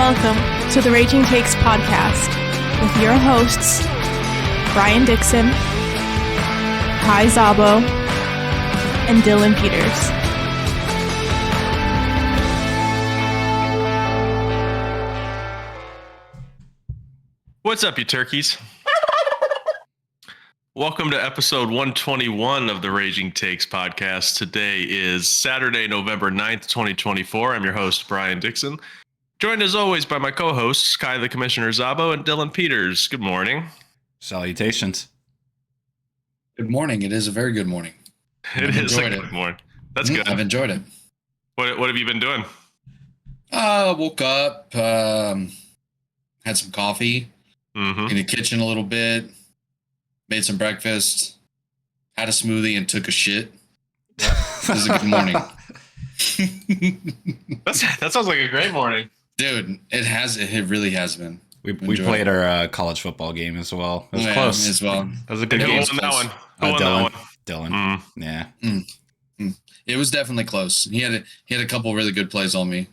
Welcome to the Raging Takes podcast with your hosts, Brian Dixon, Kai Zabo, and Dylan Peters. What's up, you turkeys? Welcome to episode 121 of the Raging Takes podcast. Today is Saturday, November 9th, 2024. I'm your host, Brian Dixon. Joined as always by my co-hosts, Kai the Commissioner Zabo and Dylan Peters. Good morning. Salutations. Good morning. It is a very good morning. It is a good morning. That's good. I've enjoyed it. What have you been doing? Woke up, had some coffee in the kitchen a little bit, made some breakfast, had a smoothie, and took a shit. This is a good morning. That sounds like a great morning. Dude, it really has been. We played our college football game as well. It was close as well. It was a good game. Who won that one? Who won that one? Dylan. Yeah. It was definitely close. He had a couple really good plays on me.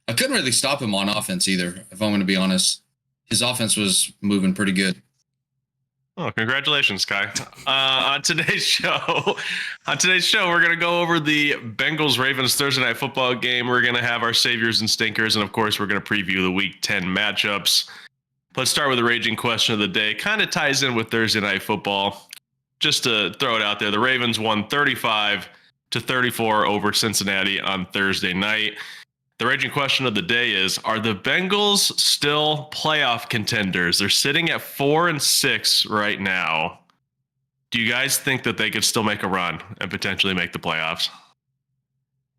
I couldn't really stop him on offense either, if I'm going to be honest. His offense was moving pretty good. Oh, congratulations, Kai. On today's show, we're going to go over the Bengals-Ravens Thursday Night Football game. We're going to have our saviors and stinkers, and of course, we're going to preview the Week 10 matchups. Let's start with the raging question of the day. Kind of ties in with Thursday Night Football. Just to throw it out there, the Ravens won 35-34 over Cincinnati on Thursday night. The raging question of the day is, are the Bengals still playoff contenders? They're sitting at 4-6 right now. Do you guys think that they could still make a run and potentially make the playoffs?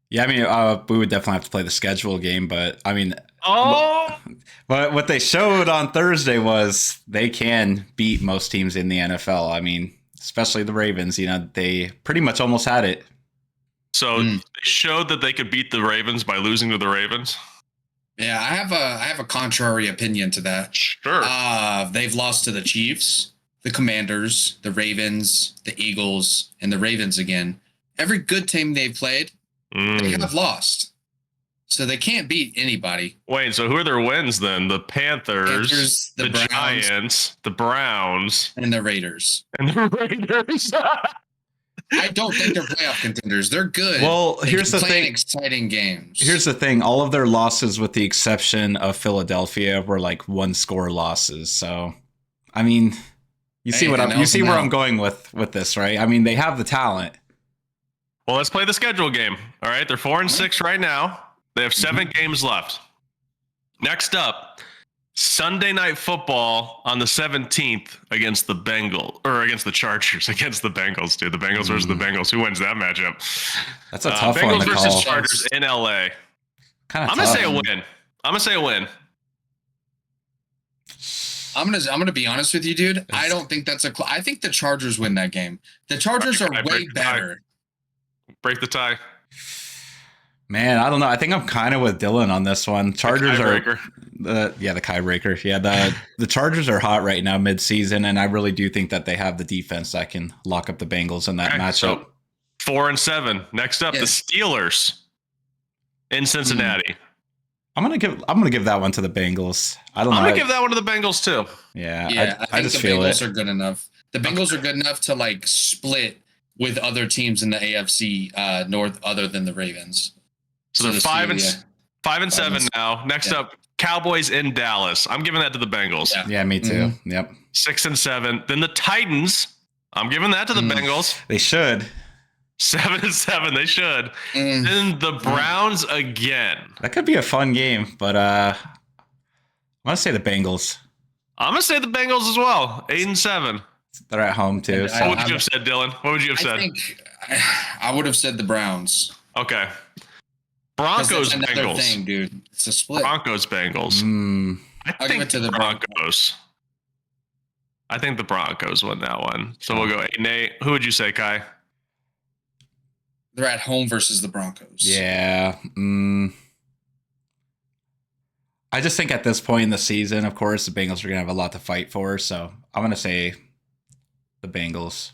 Yeah, I mean, we would definitely have to play the schedule game, but I mean, but what they showed on Thursday was they can beat most teams in the NFL. I mean, especially the Ravens, they pretty much almost had it. So they showed that they could beat the Ravens by losing to the Ravens. Yeah, I have a contrary opinion to that. Sure. They've lost to the Chiefs, the Commanders, the Ravens, the Eagles, and the Ravens again. Every good team they've played, they have lost. So they can't beat anybody. Wait, so who are their wins then? The Panthers, the Browns, Giants, the Browns, and the Raiders. I don't think they're playoff contenders. They're good. Well, here's the thing. Exciting games. Here's the thing. All of their losses, with the exception of Philadelphia, were like one-score losses. So, I mean, you see where I'm going with this, right? I mean, they have the talent. Well, let's play the schedule game. All right, they're 4-6 right now. They have 7 games left. Next up, Sunday Night Football on the 17th against the Chargers, against the Bengals, dude. The Bengals versus the Bengals. Who wins that matchup? That's a tough Bengals one to versus call. Chargers in LA. Kind of. I'm gonna say a win. I'm gonna be honest with you, dude. I don't think that's I think the Chargers win that game. The Chargers are way better. Break the tie. Man, I don't know. I think I'm kind of with Dylan on this one. Chargers are the Kai breaker. Yeah, the Chargers are hot right now mid-season, and I really do think that they have the defense that can lock up the Bengals in that matchup. So 4-7. Next up, the Steelers in Cincinnati. I'm gonna give that one to the Bengals. I'm gonna give that one to the Bengals too. Yeah, I just feel the Bengals are good enough. The Bengals are good enough to like split with other teams in the AFC North other than the Ravens. So they're 5-7 now. Next up, Cowboys in Dallas. I'm giving that to the Bengals. Yeah, me too. Yep. 6-7. Then the Titans. I'm giving that to the Bengals. They should. 7-7. They should. Then the Browns again. That could be a fun game, but I'm gonna say the Bengals. I'm gonna say the Bengals as well. 8-7. They're at home too. What would you have said, Dylan? What would you have said? I would have said the Browns. Okay. Broncos, Bengals. Thing, dude. It's a split. Broncos, Bengals. I think the Broncos. I think the Broncos won that one. So we'll go 8-8. Who would you say, Kai? They're at home versus the Broncos. Yeah. I just think at this point in the season, of course, the Bengals are going to have a lot to fight for. So I'm going to say the Bengals.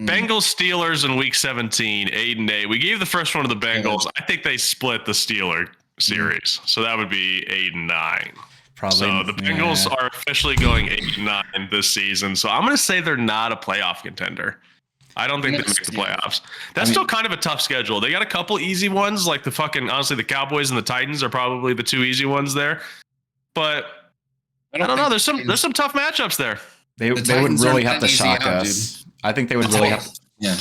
Bengals Steelers in week 17, 8-8. We gave the first one to the Bengals. I think they split the Steelers series. So that would be 8-9. Probably. So the Bengals are officially going 8-9 this season. So I'm going to say they're not a playoff contender. I don't think they make the playoffs. That's still kind of a tough schedule. They got a couple easy ones, like honestly, the Cowboys and the Titans are probably the two easy ones there. But I don't know. There's some tough matchups there. They would really have to shock us. Dude. I think they would really have to. Yeah.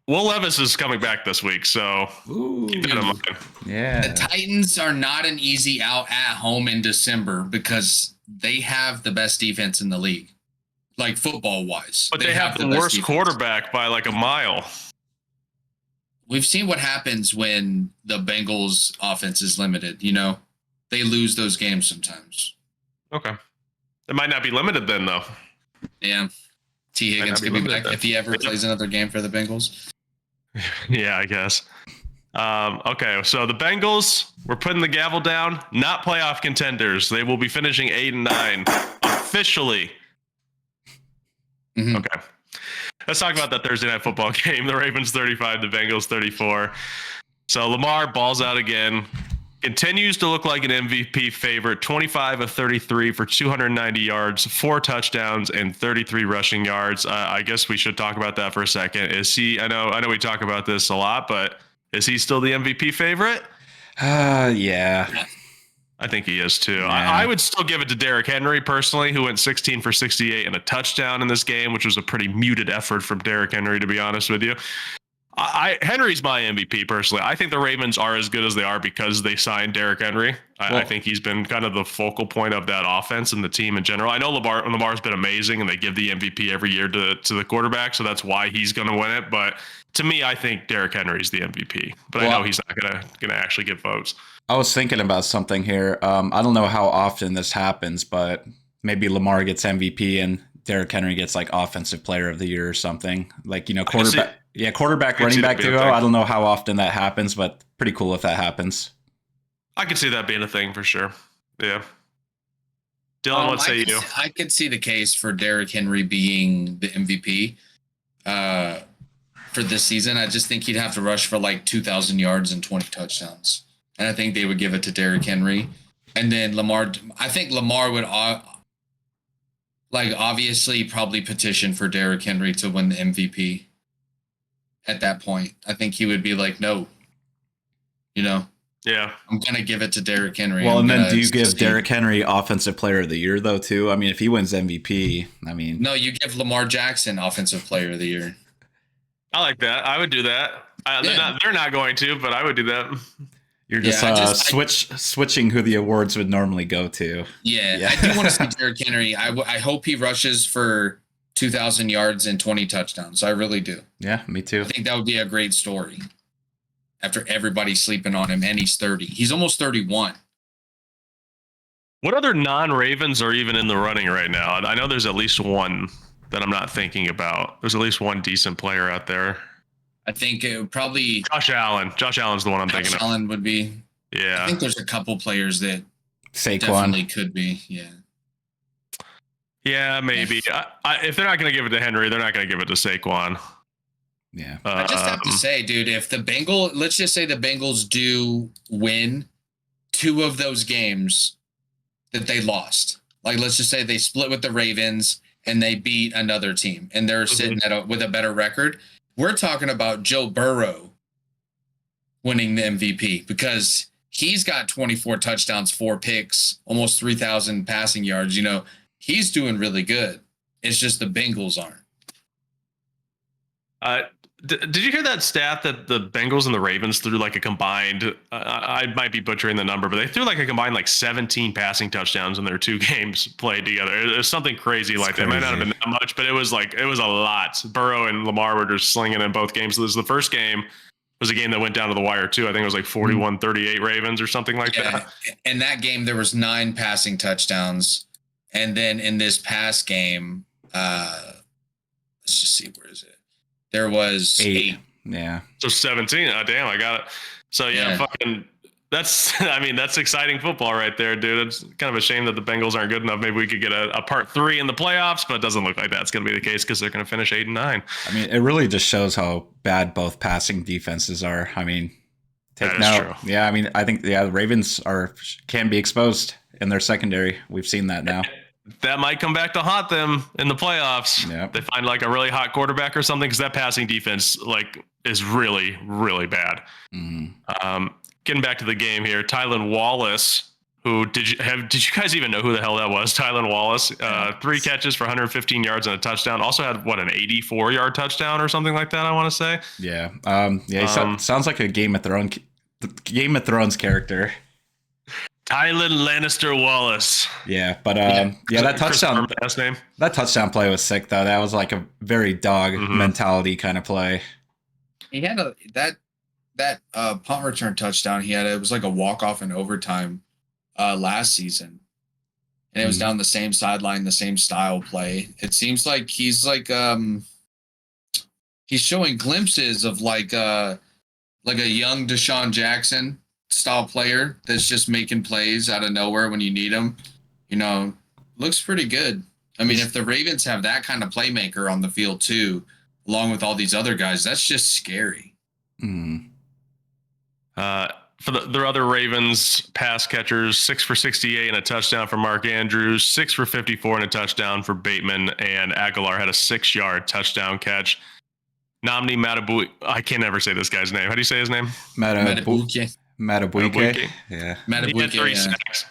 Will Levis is coming back this week, so keep that in mind. Yeah. The Titans are not an easy out at home in December because they have the best defense in the league, like football-wise. But they have the worst quarterback by like a mile. We've seen what happens when the Bengals' offense is limited. They lose those games sometimes. Okay. It might not be limited then, though. Yeah. T. Higgins could be back if he ever plays another game for the Bengals. Yeah, I guess. Okay, so the Bengals, we're putting the gavel down. Not playoff contenders. They will be finishing 8-9 officially. Mm-hmm. Okay. Let's talk about that Thursday night football game. The Ravens 35, the Bengals 34. So Lamar balls out again. Continues to look like an MVP favorite. 25 of 33 for 290 yards, 4 touchdowns, and 33 rushing yards. I guess we should talk about that for a second. Is he? I know we talk about this a lot, but is he still the MVP favorite? Yeah. I think he is too. Yeah. I would still give it to Derrick Henry personally, who went 16 for 68 and a touchdown in this game, which was a pretty muted effort from Derrick Henry, to be honest with you. Henry's my MVP personally. I think the Ravens are as good as they are because they signed Derrick Henry. I think he's been kind of the focal point of that offense and the team in general. I know Lamar's been amazing, and they give the MVP every year to the quarterback, so that's why he's going to win it. But to me, I think Derrick Henry's the MVP. But I know he's not going to actually get votes. I was thinking about something here. I don't know how often this happens, but maybe Lamar gets MVP and Derrick Henry gets like Offensive Player of the Year or something. Like, quarterback. Yeah, quarterback, running back duo. I don't know how often that happens, but pretty cool if that happens. I could see that being a thing for sure. Yeah. Dylan, what say you? I could see the case for Derrick Henry being the MVP for this season. I just think he'd have to rush for like 2,000 yards and 20 touchdowns. And I think they would give it to Derrick Henry. And then Lamar, I think Lamar would obviously probably petition for Derrick Henry to win the MVP. At that point, I think he would be like, no, Yeah. I'm going to give it to Derrick Henry. Well, and then do you give Derrick Henry Offensive Player of the Year, though, too? I mean, if he wins MVP, No, you give Lamar Jackson Offensive Player of the Year. I like that. I would do that. They're not going to, but I would do that. You're just switching who the awards would normally go to. Yeah. I do want to see Derrick Henry. I hope he rushes for 2,000 yards and 20 touchdowns. I really do. Yeah, me too. I think that would be a great story after everybody's sleeping on him, and he's 30. He's almost 31. What other non-Ravens are even in the running right now? I know there's at least one that I'm not thinking about. There's at least one decent player out there. I think it would probably... Josh Allen. Josh Allen's the one I'm thinking of. Josh Allen would be... Yeah. I think there's a couple players that Saquon definitely could be, yeah. Yeah, maybe. If they're not going to give it to Henry, they're not going to give it to Saquon. Yeah. I just have to say, dude, if let's just say the Bengals do win 2 of those games that they lost. Like, let's just say they split with the Ravens and they beat another team and they're sitting with a better record. We're talking about Joe Burrow winning the MVP because he's got 24 touchdowns, 4 picks, almost 3,000 passing yards. He's doing really good. It's just the Bengals aren't. Did you hear that stat that the Bengals and the Ravens threw like a combined, I might be butchering the number, but they threw like a combined like 17 passing touchdowns in their 2 games played together. It was something crazy like that. It might not have been that much, but it was a lot. Burrow and Lamar were just slinging in both games. So this is the first game. Was a game that went down to the wire too. I think it was like 41-38 Ravens or something like that. In that game, there was 9 passing touchdowns. And then in this past game, let's just see, where is it? There was 8. Yeah. So 17. Oh, damn, I got it. So fucking that's exciting football right there, dude. It's kind of a shame that the Bengals aren't good enough. Maybe we could get a part 3 in the playoffs, but it doesn't look like that's going to be the case because they're going to finish 8-9. I mean, it really just shows how bad both passing defenses are. I mean, Take note. True. Yeah, I mean, I think the Ravens can be exposed in their secondary. We've seen that now. That might come back to haunt them in the playoffs. Yep. They find like a really hot quarterback or something, because that passing defense is really, really bad. Getting back to the game here, Tylan Wallace, who did you guys even know who the hell that was? Tylan Wallace, 3 catches for 115 yards and a touchdown. Also had an 84-yard touchdown or something like that, I want to say. Yeah. Sounds like a Game of Thrones character. Tylan Lannister Wallace. Yeah, but that touchdown. Last name. That touchdown play was sick though. That was like a very dog mentality kind of play. He had that punt return touchdown. It was like a walk off in overtime last season, and it was down the same sideline, the same style play. It seems like he's showing glimpses of like a young Deshaun Jackson style player that's just making plays out of nowhere when you need him. Looks pretty good. I mean, if the Ravens have that kind of playmaker on the field too, along with all these other guys, that's just scary. For the other Ravens pass catchers, 6 for 68 and a touchdown for Mark Andrews, 6 for 54 and a touchdown for Bateman, and Aguilar had a 6-yard touchdown catch. Namdi Matabuike, I can't ever say this guy's name. How do you say his name? Matabuike. Yeah. He had 3 sacks.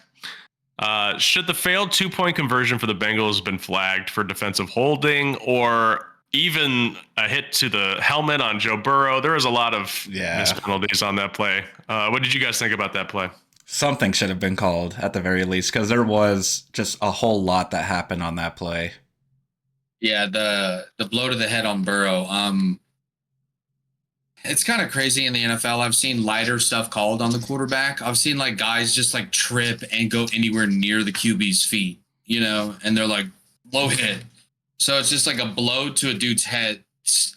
Should the failed 2-point conversion for the Bengals have been flagged for defensive holding, or even a hit to the helmet on Joe Burrow? There was a lot of missed penalties on that play. What did you guys think about that play? Something should have been called at the very least, because there was just a whole lot that happened on that play. Yeah, the blow to the head on Burrow. It's kind of crazy in the NFL. I've seen lighter stuff called on the quarterback. I've seen like guys just like trip and go anywhere near the QB's feet, and they're like low hit. So it's just like a blow to a dude's head,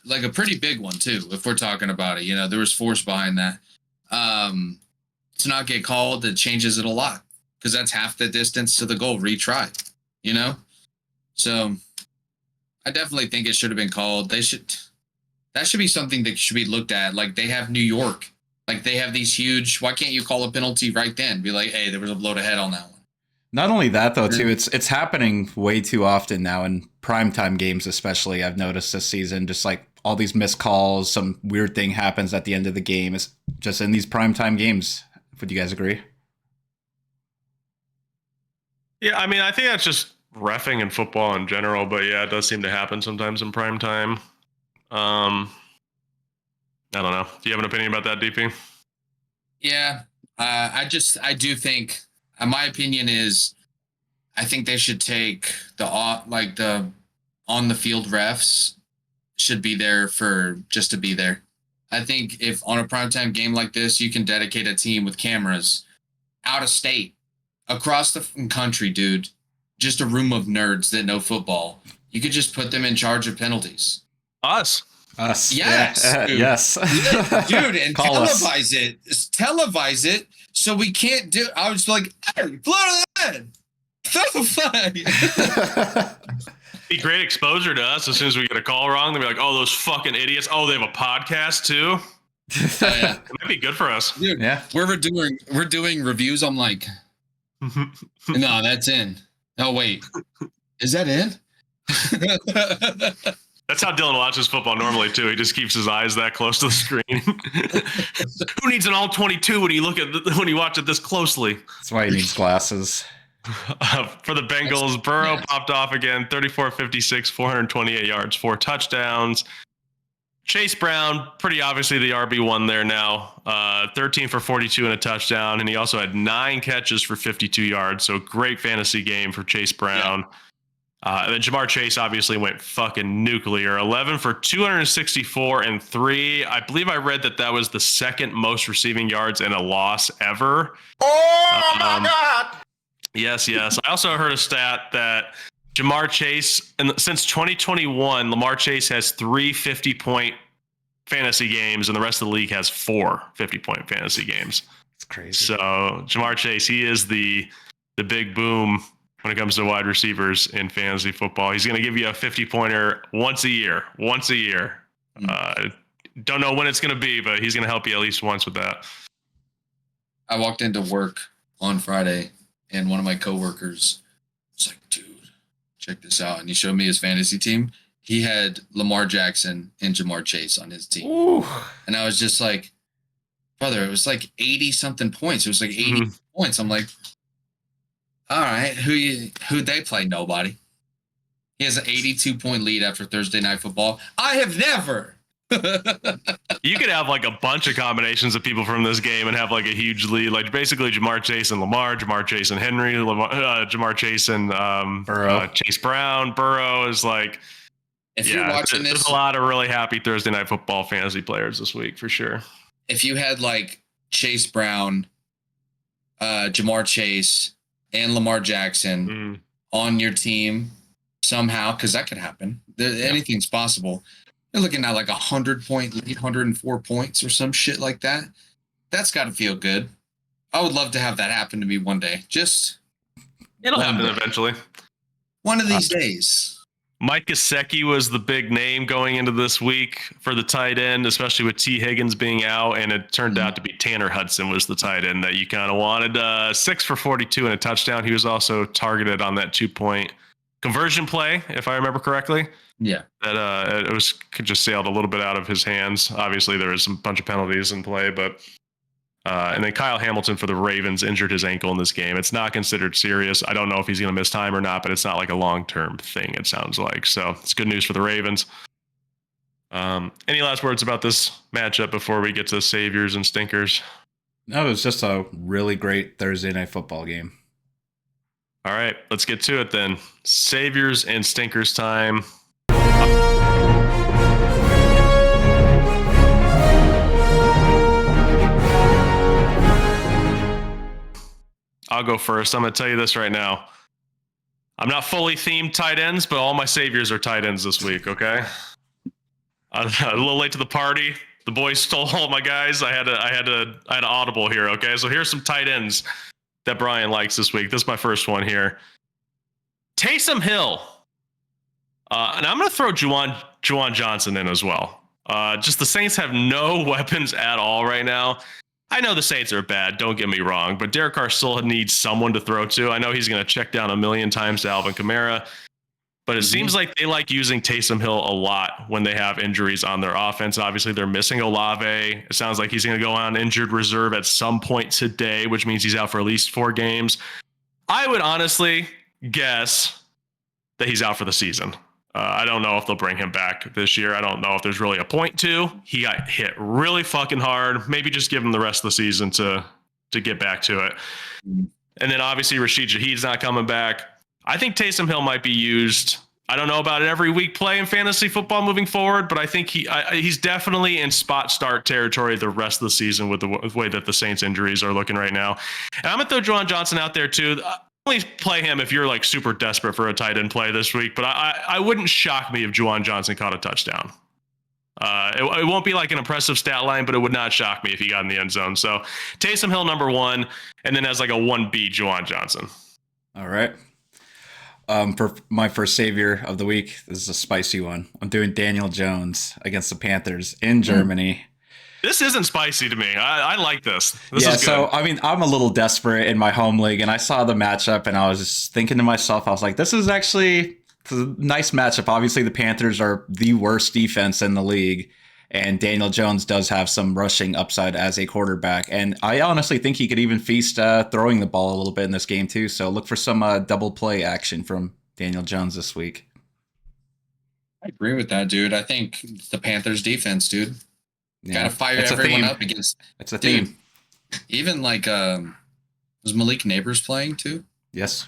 like a pretty big one too, if we're talking about it. There was force behind that. To not get called, it changes it a lot, because that's half the distance to the goal. Retry, So I definitely think it should have been called. That should be something that should be looked at. Like they have New York, like they have these huge. Why can't you call a penalty right then? Be like, hey, there was a blow to head on that one. Not only that though, too, it's happening way too often now in primetime games, especially. I've noticed this season, just like all these missed calls, some weird thing happens at the end of the game. It's just in these primetime games. Would you guys agree? Yeah, I mean, I think that's just reffing in football in general, but yeah, it does seem to happen sometimes in primetime. I don't know. Do you have an opinion about that, DP? Yeah, I do think, my opinion is, I think they should take the on the field refs should be there just to be there. I think if on a primetime game like this, you can dedicate a team with cameras out of state, across the country, dude, just a room of nerds that know football. You could just put them in charge of penalties. Us. Yes. Yes. Dude, and televise it so we can't do. I was like, hey, blow to the head. Throw the flag. Be great exposure to us as soon as we get a call wrong. They'll be like, oh, those fucking idiots. Oh, they have a podcast too. Yeah. It might be good for us. Dude, yeah. We're doing reviews. I'm like, no, that's in. Oh, wait. Is that in? That's how Dylan watches football normally too. He just keeps his eyes that close to the screen. Who needs an all 22 when you watch it this closely? That's why he needs glasses. For the Bengals, Burrow popped off again, 34-56, 428 yards, 4 touchdowns. Chase Brown, pretty obviously the RB1 there now, 13 for 42 and a touchdown, and he also had 9 catches for 52 yards. So great fantasy game for Chase Brown. Yeah. And then Jamar Chase obviously went fucking nuclear. 11 for 264 and 3. I believe I read that was the second most receiving yards in a loss ever. Oh my God. Yes. I also heard a stat that Jamar Chase, and since 2021, Lamar Chase has 3 50-point fantasy games, and the rest of the league has 4 50-point fantasy games. It's crazy. So Jamar Chase, he is the big boom when it comes to wide receivers in fantasy football. He's going to give you a 50-pointer once a year. Don't know when it's going to be, but he's going to help you at least once with that. I walked into work on Friday, and one of my coworkers was like, dude, check this out. And he showed me his fantasy team. He had Lamar Jackson and Jamar Chase on his team. Ooh. And I was just like, brother, it was like 80-something points. It was like 80 points. I'm like, all right, who'd they play? Nobody. He has an 82-point lead after Thursday Night Football. I have never. You could have like a bunch of combinations of people from this game and have like a huge lead, like basically Jamar Chase and Lamar, Jamar Chase and Henry, Jamar Chase and Burrow. Chase Brown. Burrow is like, if you're watching there's this, a lot of really happy Thursday Night Football fantasy players this week for sure. If you had like Chase Brown, Jamar Chase, and Lamar Jackson on your team somehow, because that could happen. Anything's possible. You're looking at like 100-point lead, 104 points or some shit like that. That's got to feel good. I would love to have that happen to me one day. It'll happen eventually. One of these days. Mike Gesicki was the big name going into this week for the tight end, especially with T. Higgins being out, and it turned out to be Tanner Hudson was the tight end that you kind of wanted. 6 for 42 and a touchdown. He was also targeted on that 2-point conversion play, if I remember correctly. Yeah. That could just sailed a little bit out of his hands. Obviously, there was a bunch of penalties in play, but and then Kyle Hamilton for the Ravens injured his ankle in this game. It's not considered serious. I don't know if he's going to miss time or not, but it's not like a long-term thing, it sounds like. So it's good news for the Ravens. Any last words about this matchup before we get to saviors and stinkers? No, it was just a really great Thursday Night Football game. All right, let's get to it then. Saviors and stinkers time. I'll go first. I'm going to tell you this right now. I'm not fully themed tight ends, but all my saviors are tight ends this week, okay? I'm a little late to the party. The boys stole all my guys. I had an audible here, okay? So here's some tight ends that Brian likes this week. This is my first one here. Taysom Hill. And I'm going to throw Juwan Johnson in as well. Just the Saints have no weapons at all right now. I know the Saints are bad, don't get me wrong, but Derek Carr still needs someone to throw to. I know he's going to check down a million times to Alvin Kamara, but it seems like they like using Taysom Hill a lot when they have injuries on their offense. Obviously, they're missing Olave. It sounds like he's going to go on injured reserve at some point today, which means he's out for at least 4 games. I would honestly guess that he's out for the season. I don't know if they'll bring him back this year. I don't know if there's really a point to. He got hit really fucking hard. Maybe just give him the rest of the season to get back to it. And then obviously Rashid Shaheed's not coming back. I think Taysom Hill might be used. I don't know about an every week play in fantasy football moving forward, but I think he's definitely in spot start territory the rest of the season with the way that the Saints injuries are looking right now. And I'm going to throw Juwan Johnson out there too. Only play him if you're like super desperate for a tight end play this week, but I wouldn't shock me if Juwan Johnson caught a touchdown. It won't be like an impressive stat line, but it would not shock me if he got in the end zone. So Taysom Hill number 1, and then as like a 1B, Juwan Johnson. All right. For my first savior of the week, this is a spicy one. I'm doing Daniel Jones against the Panthers in Germany. This isn't spicy to me. I like this. This is good. So, I mean, I'm a little desperate in my home league, and I saw the matchup, and I was just thinking to myself, I was like, this is actually a nice matchup. Obviously, the Panthers are the worst defense in the league, and Daniel Jones does have some rushing upside as a quarterback. And I honestly think he could even feast throwing the ball a little bit in this game, too. So look for some double play action from Daniel Jones this week. I agree with that, dude. I think the Panthers defense, dude. Yeah, gotta fire everyone up against. It's a theme. Even like was Malik Neighbors playing too? Yes,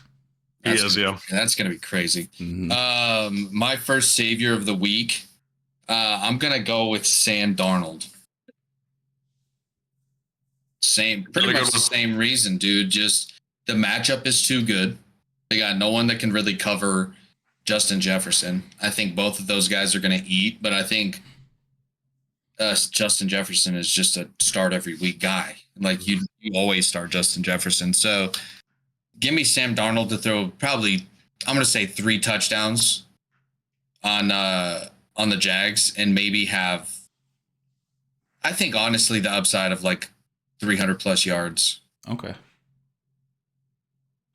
he is. Yeah, that's gonna be crazy. Mm-hmm. My first savior of the week. I'm gonna go with Sam Darnold. Pretty much the same reason, dude. Just the matchup is too good. They got no one that can really cover Justin Jefferson. I think both of those guys are gonna eat, but I think. Justin Jefferson is just a start every week guy. Like you always start Justin Jefferson. So give me Sam Darnold to throw probably, I'm going to say 3 touchdowns on the Jags and maybe have, I think honestly the upside of like 300 plus yards Okay.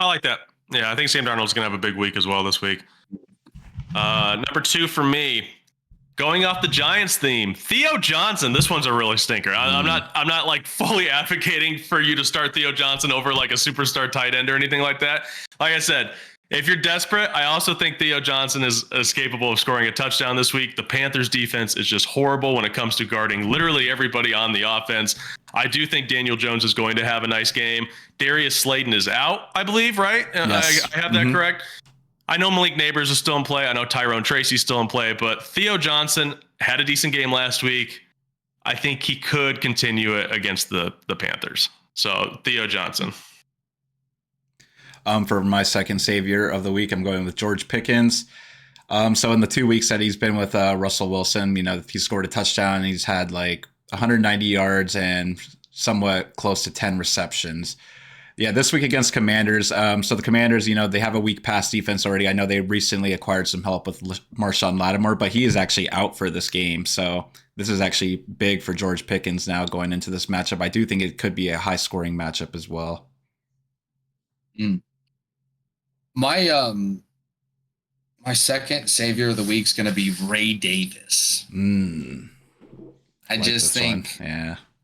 I like that. Yeah, I think Sam Darnold's going to have a big week as well this week. Number 2 for me, going off the Giants theme, Theo Johnson. This one's a really stinker. I'm not like fully advocating for you to start Theo Johnson over like a superstar tight end or anything like that. Like I said, if you're desperate, I also think Theo Johnson is capable of scoring a touchdown this week. The Panthers defense is just horrible when it comes to guarding literally everybody on the offense. I do think Daniel Jones is going to have a nice game. Darius Slayton is out, I believe, right? Yes. I have that correct. I know Malik Neighbors is still in play. I know Tyrone Tracy's still in play, but Theo Johnson had a decent game last week. I think he could continue it against the Panthers. So Theo Johnson. For my second savior of the week, I'm going with George Pickens. So in the 2 weeks that he's been with Russell Wilson, he scored a touchdown. He's had like 190 yards and somewhat close to 10 receptions. Yeah, this week against Commanders. So the Commanders, they have a weak pass defense already. I know they recently acquired some help with Marshawn Lattimore, but he is actually out for this game. So this is actually big for George Pickens now going into this matchup. I do think it could be a high-scoring matchup as well. My second savior of the week is going to be Ray Davis. I just think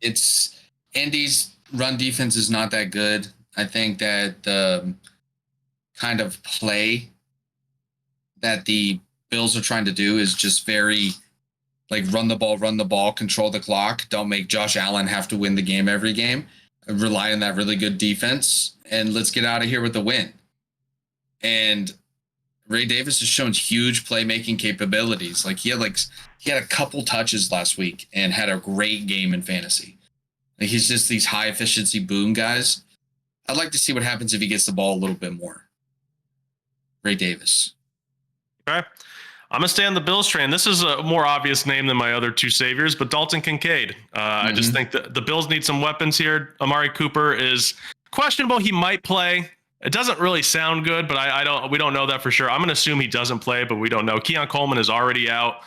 it's Indy's run defense is not that good. I think that the kind of play that the Bills are trying to do is just very like run the ball, control the clock. Don't make Josh Allen have to win the game every game. Rely on that really good defense, and let's get out of here with the win. And Ray Davis has shown huge playmaking capabilities. Like he had a couple touches last week and had a great game in fantasy. Like he's just these high efficiency boom guys. I'd like to see what happens if he gets the ball a little bit more. Ray Davis. Okay. I'm going to stay on the Bills train. This is a more obvious name than my other 2 saviors, but Dalton Kincaid. I just think that the Bills need some weapons here. Amari Cooper is questionable. He might play. It doesn't really sound good, but we don't know that for sure. I'm going to assume he doesn't play, but we don't know. Keon Coleman is already out.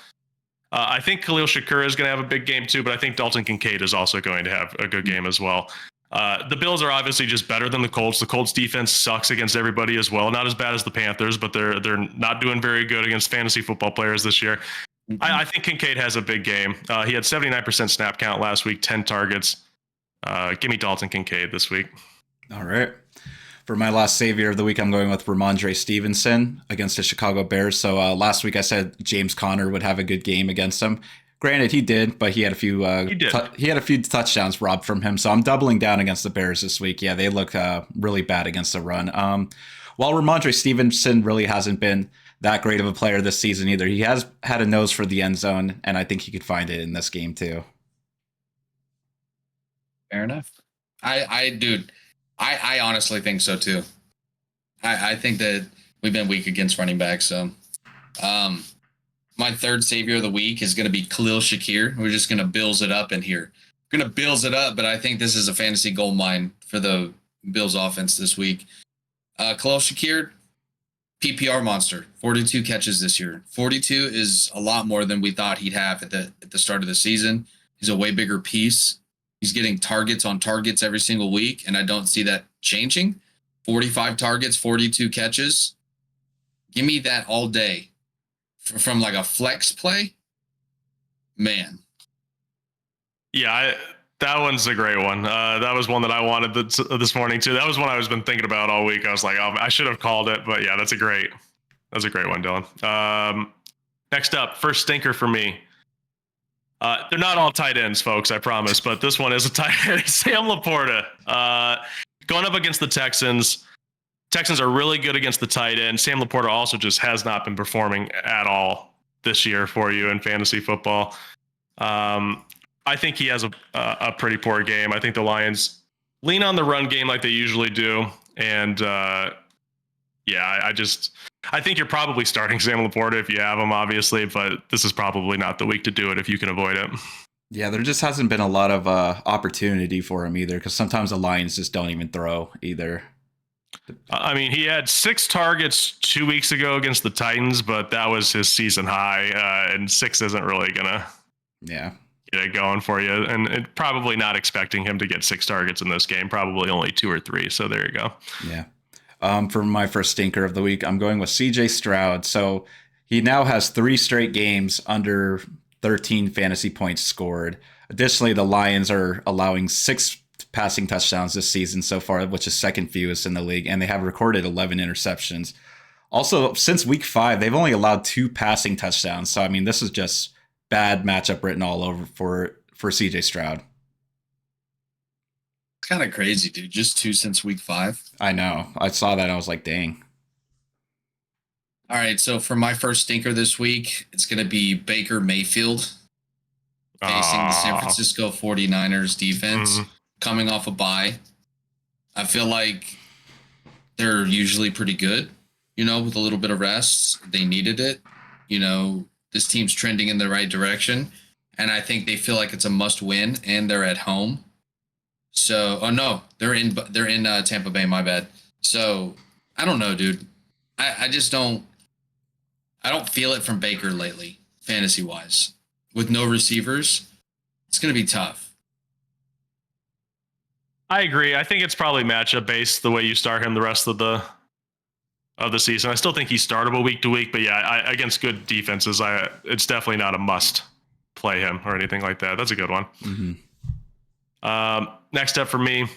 I think Khalil Shakur is going to have a big game too, but I think Dalton Kincaid is also going to have a good game as well. The Bills are obviously just better than the Colts. The Colts defense sucks against everybody as well. Not as bad as the Panthers, but they're not doing very good against fantasy football players this year. I think Kincaid has a big game. He had 79% snap count last week, 10 targets. Give me Dalton Kincaid this week. All right. For my last savior of the week, I'm going with Ramondre Stevenson against the Chicago Bears. So last week I said James Conner would have a good game against him. Granted, he did, but he had a few he had a few touchdowns robbed from him. So I'm doubling down against the Bears this week. Yeah, they look really bad against the run. While Ramondre Stevenson really hasn't been that great of a player this season either, he has had a nose for the end zone, and I think he could find it in this game too. Fair enough. I honestly think so too. I think that we've been weak against running backs. So, my third savior of the week is going to be Khalil Shakir. We're just going to Bills it up in here. We're going to Bills it up, but I think this is a fantasy gold mine for the Bills offense this week. Khalil Shakir, PPR monster, 42 catches this year. 42 is a lot more than we thought he'd have at the start of the season. He's a way bigger piece. He's getting targets on targets every single week, and I don't see that changing. 45 targets, 42 catches. Give me that all day. From like a flex play, man. Yeah, that one's a great one. That was one that I wanted this morning too. That was one I was been thinking about all week. I was like, I should have called it, but yeah, that's a great one, Dylan. Next up, first stinker for me. They're not all tight ends, folks, I promise, but this one is a tight end. Sam Laporta going up against the Texans. Texans are really good against the tight end. Sam Laporta also just has not been performing at all this year for you in fantasy football. I think he has a pretty poor game. I think the Lions lean on the run game like they usually do. And I think you're probably starting Sam Laporta if you have him, obviously, but this is probably not the week to do it if you can avoid it. Yeah, there just hasn't been a lot of opportunity for him either, because sometimes the Lions just don't even throw either. I mean, he had 6 targets 2 weeks ago against the Titans, but that was his season high, and 6 isn't really gonna it going for you. And probably not expecting him to get 6 targets in this game, probably only 2 or 3. So there you go. Yeah. For my first stinker of the week, I'm going with CJ Stroud. So he now has 3 straight games under 13 fantasy points scored. Additionally, the Lions are allowing 6 passing touchdowns this season so far, which is second fewest in the league, and they have recorded 11 interceptions. Also, since week 5, they've only allowed 2 passing touchdowns. So, I mean, this is just bad matchup written all over for CJ Stroud. It's kind of crazy, dude. Just 2 since week 5. I know. I saw that. And I was like, dang. All right. So for my first stinker this week, it's going to be Baker Mayfield facing the San Francisco 49ers defense coming off a bye. I feel like they're usually pretty good, with a little bit of rest. They needed it. This team's trending in the right direction. And I think they feel like it's a must win, and they're at home. So, they're in Tampa Bay, my bad. So, I don't know, dude. I just don't feel it from Baker lately, fantasy wise. With no receivers, it's going to be tough. I agree. I think it's probably matchup based the way you start him the rest of the season. I still think he's startable week to week, but yeah, against good defenses, it's definitely not a must play him or anything like that. That's a good one. Mm-hmm. Next up for me,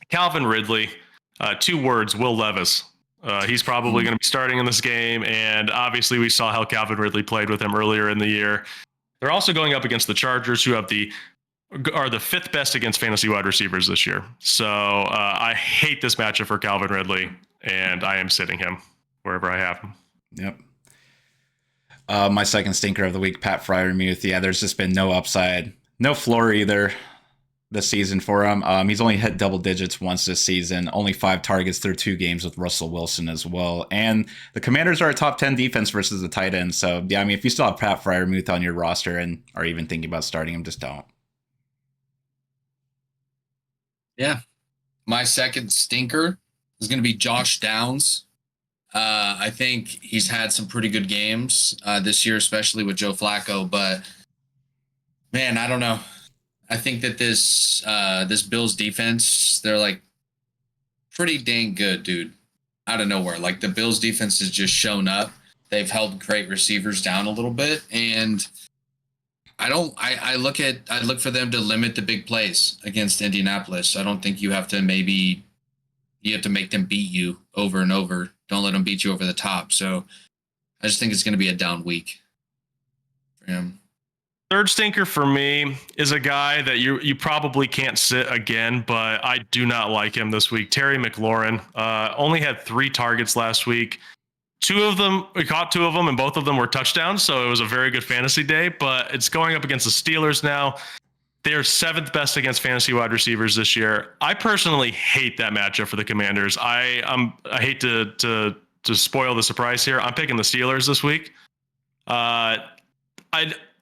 Calvin Ridley. 2 words: Will Levis. He's probably going to be starting in this game, and obviously we saw how Calvin Ridley played with him earlier in the year. They're also going up against the Chargers, who are the 5th best against fantasy wide receivers this year. So I hate this matchup for Calvin Ridley, and I am sitting him wherever I have him. Yep. My second stinker of the week, Pat Freiermuth. Yeah, there's just been no upside, no floor either this season for him. He's only hit double digits once this season, only 5 targets through 2 games with Russell Wilson as well. And the Commanders are a top 10 defense versus the tight end. So, yeah, I mean, if you still have Pat Freiermuth on your roster and are even thinking about starting him, just don't. Yeah. My second stinker is going to be Josh Downs. I think he's had some pretty good games this year, especially with Joe Flacco. But, man, I don't know. I think that this Bills defense, they're like pretty dang good, dude. Out of nowhere, like the Bills defense has just shown up. They've held great receivers down a little bit, and I look for them to limit the big plays against Indianapolis. I don't think you have to make them beat you over and over. Don't let them beat you over the top. So I just think it's going to be a down week for him. Third stinker for me is a guy that you probably can't sit again, but I do not like him this week. Terry McLaurin only had 3 targets last week. We caught 2 of them, and both of them were touchdowns, so it was a very good fantasy day, but it's going up against the Steelers now. They're 7th best against fantasy wide receivers this year. I personally hate that matchup for the Commanders. I hate to spoil the surprise here. I'm picking the Steelers this week.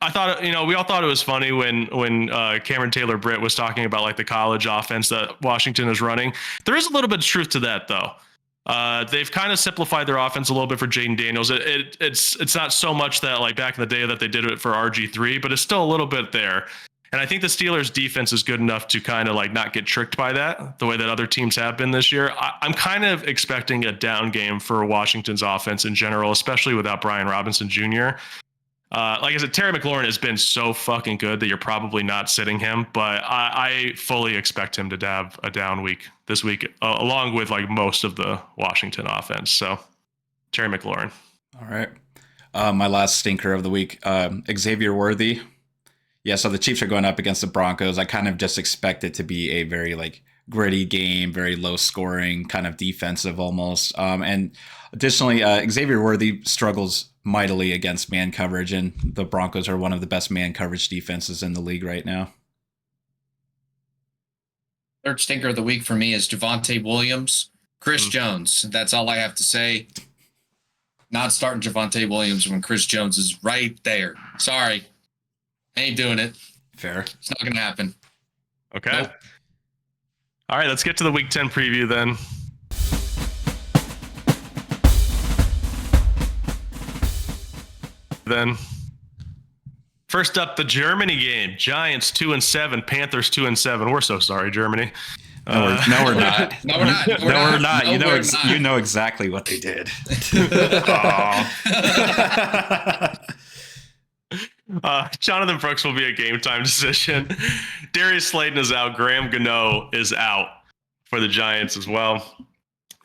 I thought, we all thought it was funny when Cameron Taylor-Britt was talking about like the college offense that Washington is running. There is a little bit of truth to that, though. They've kind of simplified their offense a little bit for Jaden Daniels. It's not so much that like back in the day that they did it for RG3, but it's still a little bit there. And I think the Steelers defense is good enough to kind of like not get tricked by that the way that other teams have been this year. I'm kind of expecting a down game for Washington's offense in general, especially without Brian Robinson Jr. Like I said, Terry McLaurin has been so fucking good that you're probably not sitting him, but I fully expect him to have a down week this week, along with like most of the Washington offense. So Terry McLaurin. All right. My last stinker of the week, Xavier Worthy. Yeah, so the Chiefs are going up against the Broncos. I kind of just expect it to be a very like gritty game, very low scoring, kind of defensive almost. And additionally, Xavier Worthy struggles mightily against man coverage, and the Broncos are one of the best man coverage defenses in the league right now. Third stinker of the week for me is Javonte Williams, Chris Jones. That's all I have to say. Not starting Javonte Williams when Chris Jones is right there. Sorry. Ain't doing it. Fair. It's not going to happen. Okay. Nope. All right, let's get to the Week 10 preview then. First up, the Germany game. Giants 2-7, Panthers 2-7. We're so sorry, Germany. No, we're not. No, we're not. No, we're not. No, You know exactly what they did. Jonathan Brooks will be a game time decision. Darius Slayton is out. Graham Gano is out for the Giants as well.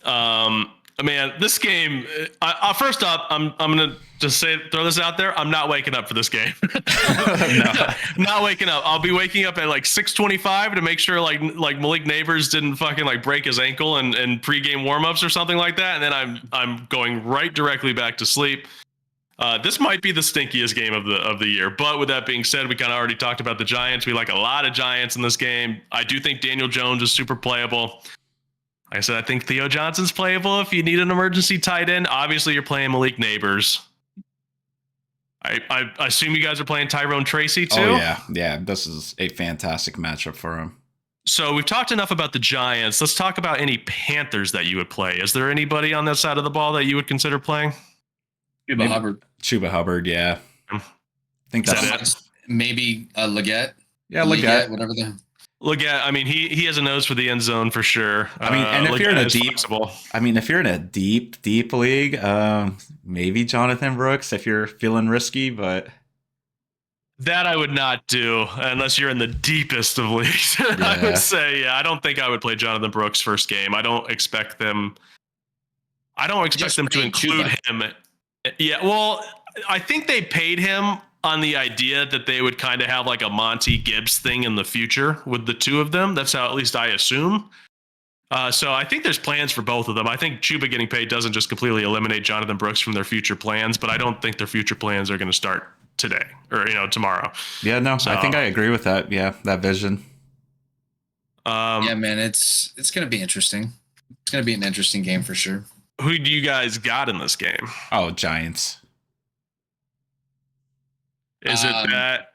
Man, this game. First up, I'm gonna just throw this out there. I'm not waking up for this game. No. Not waking up. I'll be waking up at like 6:25 to make sure like Malik Neighbors didn't fucking like break his ankle and pregame warmups or something like that, and then I'm going right directly back to sleep. This might be the stinkiest game of the year. But with that being said, we kind of already talked about the Giants. We like a lot of Giants in this game. I do think Daniel Jones is super playable. Like I said, I think Theo Johnson's playable if you need an emergency tight end. Obviously, you're playing Malik Neighbors. I assume you guys are playing Tyrone Tracy too? Oh, yeah. Yeah, this is a fantastic matchup for him. So we've talked enough about the Giants. Let's talk about any Panthers that you would play. Is there anybody on that side of the ball that you would consider playing? Chuba Hubbard, yeah. I think that's maybe Leggett. Yeah, Leggett. Whatever the... Leggett, I mean, he has a nose for the end zone for sure. I mean, and if Leggett you're in a deep, flexible. I mean, if you're in a deep league, maybe Jonathan Brooks if you're feeling risky, but that I would not do unless you're in the deepest of leagues. Yeah. I would say, I don't think I would play Jonathan Brooks first game. I don't expect them to include him. Yeah, well, I think they paid him on the idea that they would kind of have like a Monty Gibbs thing in the future with the two of them. That's how at least I assume. So I think there's plans for both of them. I think Chuba getting paid doesn't just completely eliminate Jonathan Brooks from their future plans, but I don't think their future plans are going to start today or tomorrow. Yeah, no, so, I think I agree with that. Yeah, that vision. Yeah, man, it's going to be interesting. It's going to be an interesting game for sure. Who do you guys got in this game? Oh, Giants. Is it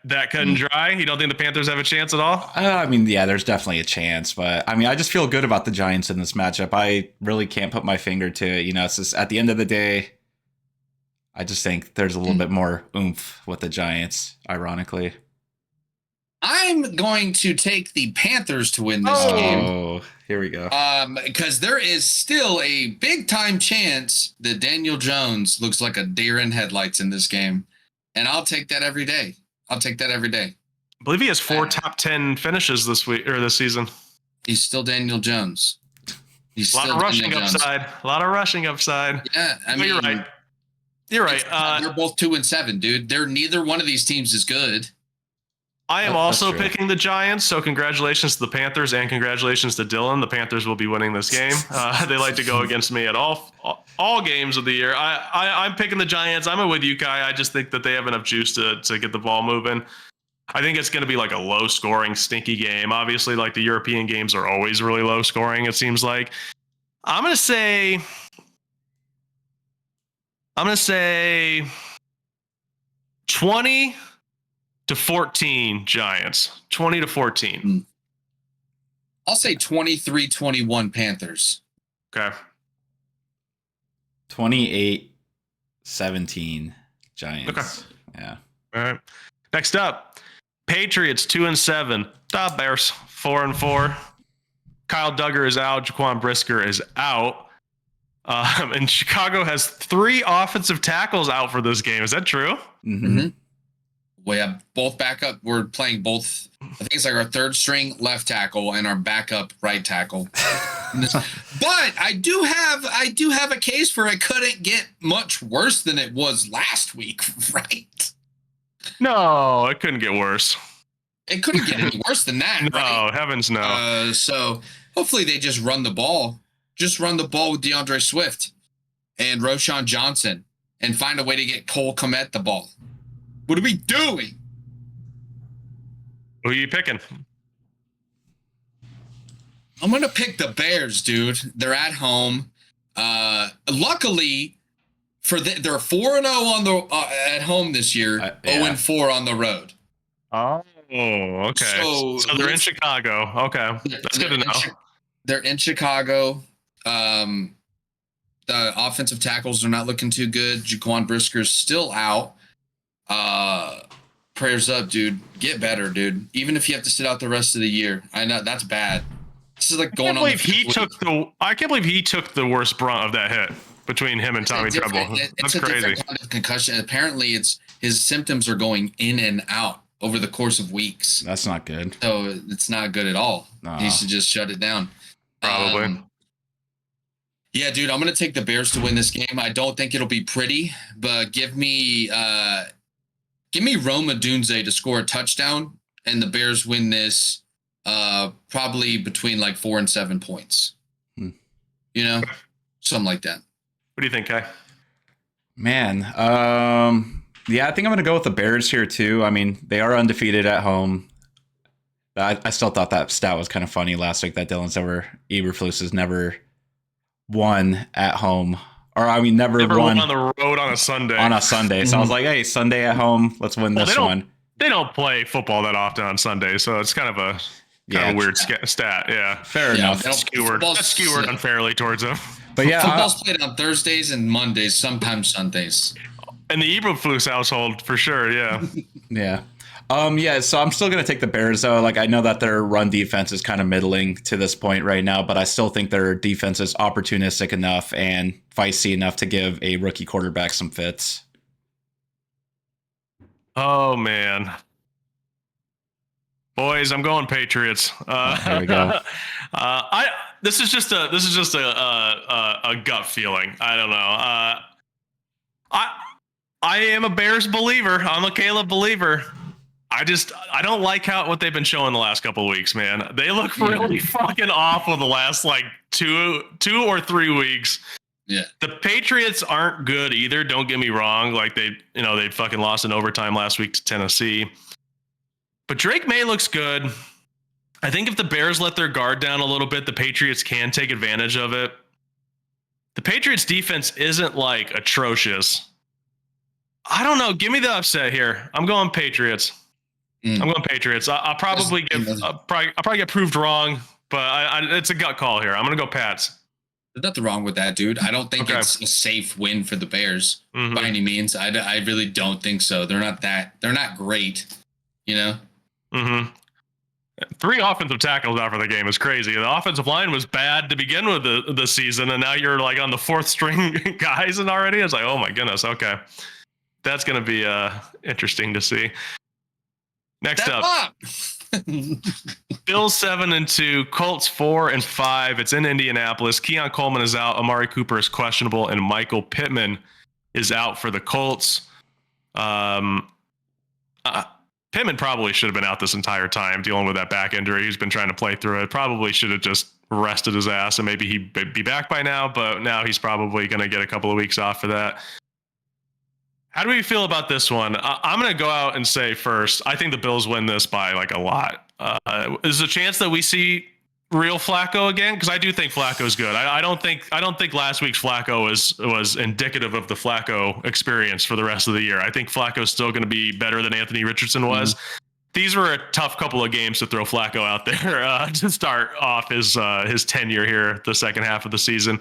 that cut and dry? You don't think the Panthers have a chance at all? I mean, yeah, there's definitely a chance, but I mean, I just feel good about the Giants in this matchup. I really can't put my finger to it. It's just at the end of the day, I just think there's a little bit more oomph with the Giants, ironically. I'm going to take the Panthers to win this game. Oh, here we go. Because there is still a big time chance that Daniel Jones looks like a deer in headlights in this game. And I'll take that every day. I believe he has 4 top 10 finishes this week or this season. He's still Daniel Jones. He's a lot of rushing upside. Yeah, I mean, you're right. You're right. They're both 2-7, dude. Neither one of these teams is good. I am also picking the Giants, so congratulations to the Panthers and congratulations to Dylan. The Panthers will be winning this game. They like to go against me at all games of the year. I'm picking the Giants. I'm with you, Kai. I just think that they have enough juice to get the ball moving. I think it's going to be like a low-scoring, stinky game. Obviously, like the European games are always really low-scoring, it seems like. I'm going to say 20-14 Giants. 20-14. I'll say 23-21 Panthers. Okay. 28-17 Giants. Okay. Yeah. All right. Next up, Patriots 2-7. The Bears 4-4. Kyle Duggar is out. Jaquan Brisker is out. And Chicago has 3 offensive tackles out for this game. Is that true? Mm-hmm. We have both backup. We're playing both. I think it's like our 3rd string left tackle and our backup right tackle. But I do have a case for it couldn't get much worse than it was last week, right? No, it couldn't get worse. It couldn't get any worse than that. No, right? Heavens no. So hopefully they just run the ball. Just run the ball with DeAndre Swift and Roshan Johnson and find a way to get Cole Kmet the ball. What are we doing? Who are you picking? I'm going to pick the Bears, dude. They're at home. Luckily, they're 4-0 on the at home this year, 0-4 on the road. Oh, okay. So they're in Chicago. Okay, that's good to know. They're in Chicago. The offensive tackles are not looking too good. Jaquan Brisker's still out. prayers up, dude. Get better, dude. Even if you have to sit out the rest of the year. I know that's bad. This is like going on. I can't believe he took the worst brunt of that hit between him and Tommy Tremble. That's crazy. Different kind of concussion. Apparently, his symptoms are going in and out over the course of weeks. That's not good. So it's not good at all. No. He should just shut it down. Probably. Yeah, dude, I'm gonna take the Bears to win this game. I don't think it'll be pretty, but give me Rome Odunze to score a touchdown, and the Bears win this probably between like 4 and 7 points. You know, something like that. What do you think, Kai? Man, yeah, I think I'm gonna go with the Bears here too. I mean, they are undefeated at home. I still thought that stat was kind of funny last week that Eberflus has never won at home, or I mean, never won on the road on a Sunday. So I was like, hey, Sunday at home, let's win this one. They don't play football that often on Sunday, so it's kind of a weird stat. Yeah, fair enough. That's skewered unfairly towards them. But yeah, football's played on Thursdays and Mondays, sometimes Sundays. In the Eberflus household, for sure. Yeah. Yeah. Yeah, so I'm still going to take the Bears, though. Like, I know that their run defense is kind of middling to this point right now, but I still think their defense is opportunistic enough and feisty enough to give a rookie quarterback some fits. Oh, man. Boys, I'm going Patriots. There we go. This is just a gut feeling. I don't know. I am a Bears believer. I'm a Caleb believer. I don't like what they've been showing the last couple of weeks, man. They look really fucking awful the last like two or 3 weeks. Yeah. The Patriots aren't good either. Don't get me wrong. Like they fucking lost in overtime last week to Tennessee. But Drake May looks good. I think if the Bears let their guard down a little bit, the Patriots can take advantage of it. The Patriots defense isn't like atrocious. I don't know. Give me the upset here. I'm going Patriots. I'm going Patriots. I'll probably get proved wrong, but it's a gut call here. I'm going to go Pats. There's nothing wrong with that, dude. I don't think it's a safe win for the Bears by any means. I really don't think so. They're not great, you know? Mm-hmm. 3 offensive tackles out for the game is crazy. The offensive line was bad to begin with the season, and now you're like on the 4th string guys and already. It's like, oh my goodness. Okay. That's going to be interesting to see. Next up. Bills 7-2, Colts 4-5. It's in Indianapolis. Keon Coleman is out. Amari Cooper is questionable, and Michael Pittman is out for the Colts. Pittman probably should have been out this entire time dealing with that back injury. He's been trying to play through it. Probably should have just rested his ass, and maybe he'd be back by now. But now he's probably going to get a couple of weeks off for that. How do we feel about this one? I'm going to go out and say first, I think the Bills win this by like a lot. Is there a chance that we see real Flacco again? Because I do think Flacco's good. I don't think last week's Flacco was indicative of the Flacco experience for the rest of the year. I think Flacco's still going to be better than Anthony Richardson was. These were a tough couple of games to throw Flacco out there to start off his tenure here, the second half of the season.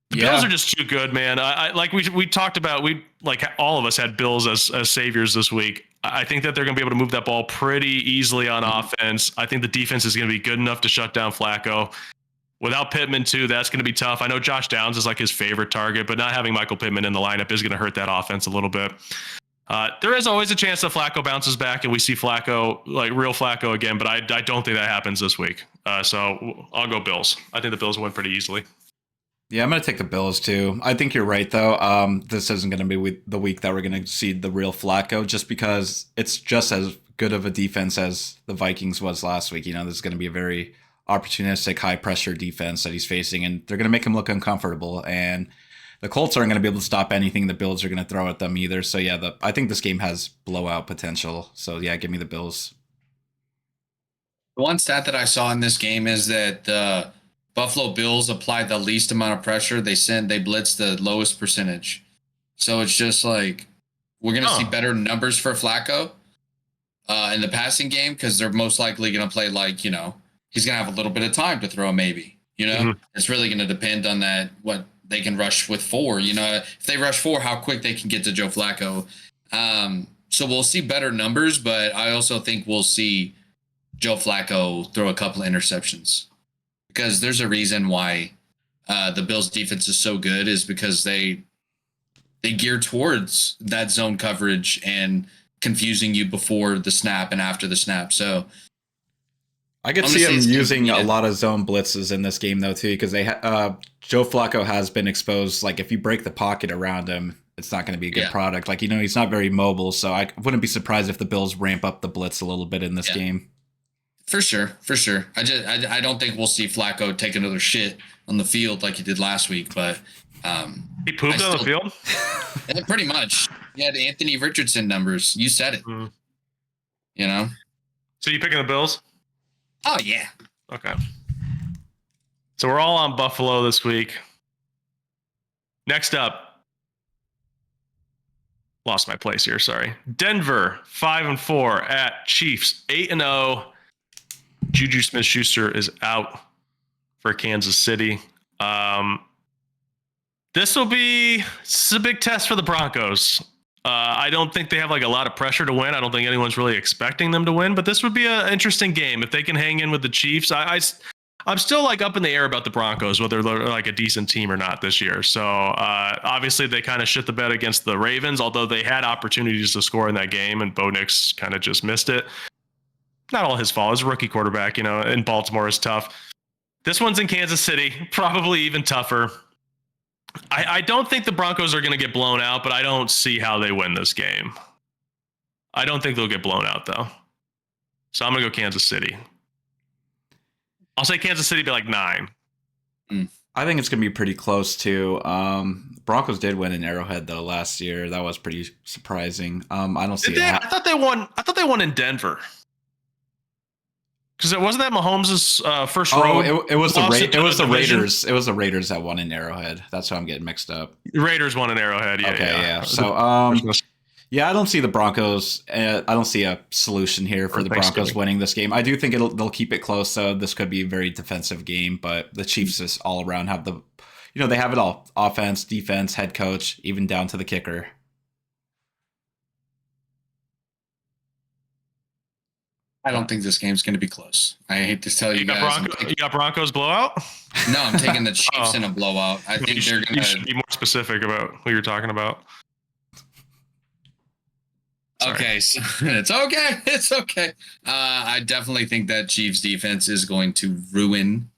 The Bills are just too good, man. I like we talked about, we like all of us had Bills as saviors this week. I think that they're going to be able to move that ball pretty easily on offense. I think the defense is going to be good enough to shut down Flacco. Without Pittman too, that's going to be tough. I know Josh Downs is like his favorite target, but not having Michael Pittman in the lineup is going to hurt that offense a little bit. There is always a chance that Flacco bounces back and we see Flacco, like real Flacco again, but I don't think that happens this week. So I'll go Bills. I think the Bills win pretty easily. Yeah, I'm going to take the Bills too. I think you're right, though. This isn't going to be the week that we're going to see the real Flacco, just because it's just as good of a defense as the Vikings was last week. You know, this is going to be a very opportunistic, high-pressure defense that he's facing, and they're going to make him look uncomfortable. And the Colts aren't going to be able to stop anything the Bills are going to throw at them either. So, yeah, I think this game has blowout potential. So, yeah, give me the Bills. The one stat that I saw in this game is that the Buffalo Bills applied the least amount of pressure. They blitzed the lowest percentage. So it's just like we're going to see better numbers for Flacco in the passing game because they're most likely going to play like, you know, he's going to have a little bit of time to throw maybe, you know. It's really going to depend on that, what they can rush with 4. You know, if they rush 4, how quick they can get to Joe Flacco. So we'll see better numbers, but I also think we'll see Joe Flacco throw a couple of interceptions, because there's a reason why the Bills defense is so good, is because they gear towards that zone coverage and confusing you before the snap and after the snap. So I could see him using a lot of zone blitzes in this game though too, because Joe Flacco has been exposed. Like if you break the pocket around him, it's not going to be a good product. Like, he's not very mobile, so I wouldn't be surprised if the Bills ramp up the blitz a little bit in this game. For sure. I don't think we'll see Flacco take another shit on the field like he did last week, but he pooped on the field. Yeah, pretty much. He had Anthony Richardson numbers. You said it. So you picking the Bills? Oh yeah. Okay. So we're all on Buffalo this week. Next up. Lost my place here, sorry. Denver 5-4 at Chiefs 8-0. Juju Smith-Schuster is out for Kansas City. This is a big test for the Broncos. I don't think they have like a lot of pressure to win. I don't think anyone's really expecting them to win, but this would be an interesting game if they can hang in with the Chiefs. I'm still like up in the air about the Broncos, whether they're like a decent team or not this year. So obviously they kind of shit the bed against the Ravens, although they had opportunities to score in that game and Bo Nix kind of just missed it. Not all his fault. He's a rookie quarterback, in Baltimore is tough. This one's in Kansas City, probably even tougher. I don't think the Broncos are going to get blown out, but I don't see how they win this game. I don't think they'll get blown out though. So I'm going to go Kansas City. I'll say Kansas City be like 9. I think it's going to be pretty close too. Broncos did win in Arrowhead though last year. That was pretty surprising. I don't see that. I thought they won in Denver. Because it wasn't that Mahomes' first road. It was the Raiders. It was the Raiders that won in Arrowhead. That's why I'm getting mixed up. Raiders won in Arrowhead. Yeah. Okay, yeah. So I don't see the Broncos. I don't see a solution here for the Broncos winning this game. I do think they'll keep it close. So this could be a very defensive game, but the Chiefs just all around have they have it all: offense, defense, head coach, even down to the kicker. I don't think this game's going to be close. I hate to tell you guys. You got Broncos blowout? No, I'm taking the Chiefs in a blowout. I think they're going to. You should be more specific about who you're talking about. Sorry. Okay, so it's okay. It's okay. I definitely think that Chiefs defense is going to ruin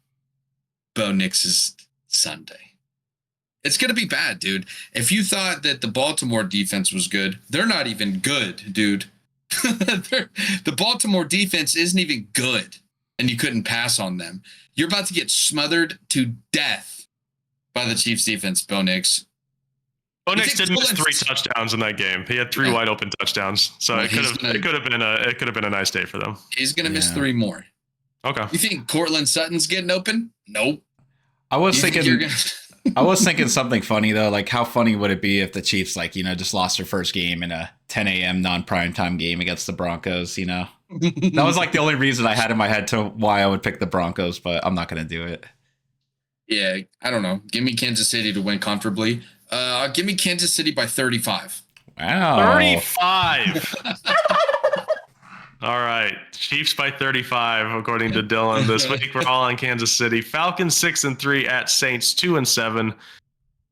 Bo Nix's Sunday. It's going to be bad, dude. If you thought that the Baltimore defense was good, they're not even good, dude. The Baltimore defense isn't even good, and you couldn't pass on them. You're about to get smothered to death by the Chiefs defense, Bo Nix. Bo Nix did miss 3 touchdowns in that game. He had 3 wide open touchdowns, so it could have been a nice day for them. He's gonna miss 3 more. Okay. You think Cortland Sutton's getting open? Nope. I was thinking something funny though. Like, how funny would it be if the Chiefs, just lost their first game in a 10 a.m. non-primetime game against the Broncos? That was like the only reason I had in my head to why I would pick the Broncos, but I'm not going to do it. Yeah, I don't know. Give me Kansas City to win comfortably. Give me Kansas City by 35. Wow. 35. All right. Chiefs by 35, according to Dylan. This week, we're all on Kansas City. Falcons 6-3 at Saints 2-7.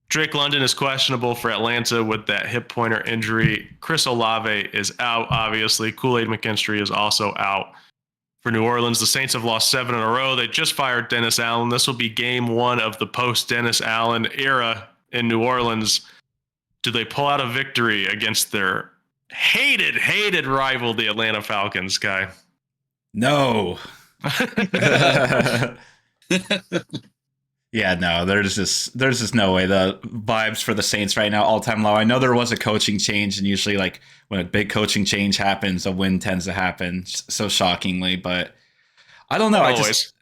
Drake London is questionable for Atlanta with that hip pointer injury. Chris Olave is out, obviously. Kool-Aid McKinstry is also out for New Orleans. The Saints have lost 7 in a row. They just fired Dennis Allen. This will be game 1 of the post-Dennis Allen era in New Orleans. Do they pull out a victory against their hated rival, the Atlanta Falcons, guy? No. Yeah, no, there's just no way. The vibes for the Saints right now, all-time low. I know there was a coaching change, and usually like when a big coaching change happens, a win tends to happen so shockingly, but I don't know. Not always.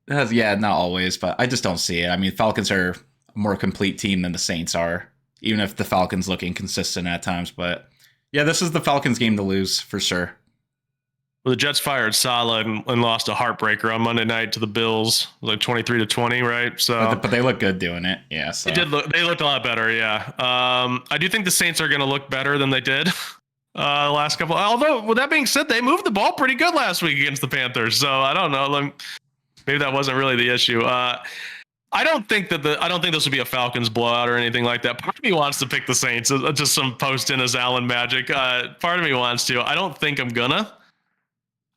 Not always, but I just don't see it. I mean, Falcons are a more complete team than the Saints are, even if the Falcons look inconsistent at times, but yeah, this is the Falcons game to lose for sure. Well, the Jets fired Saleh and lost a heartbreaker on Monday night to the Bills, like 23-20, right? So, but they look good doing it. Yeah, so. They looked a lot better. Yeah, I do think the Saints are going to look better than they did. Last couple. Although, with that being said, they moved the ball pretty good last week against the Panthers. So I don't know. Maybe that wasn't really the issue. I don't think this would be a Falcons blowout or anything like that. Part of me wants to pick the Saints, just some post in as Allen magic. Part of me wants to. I don't think I'm gonna.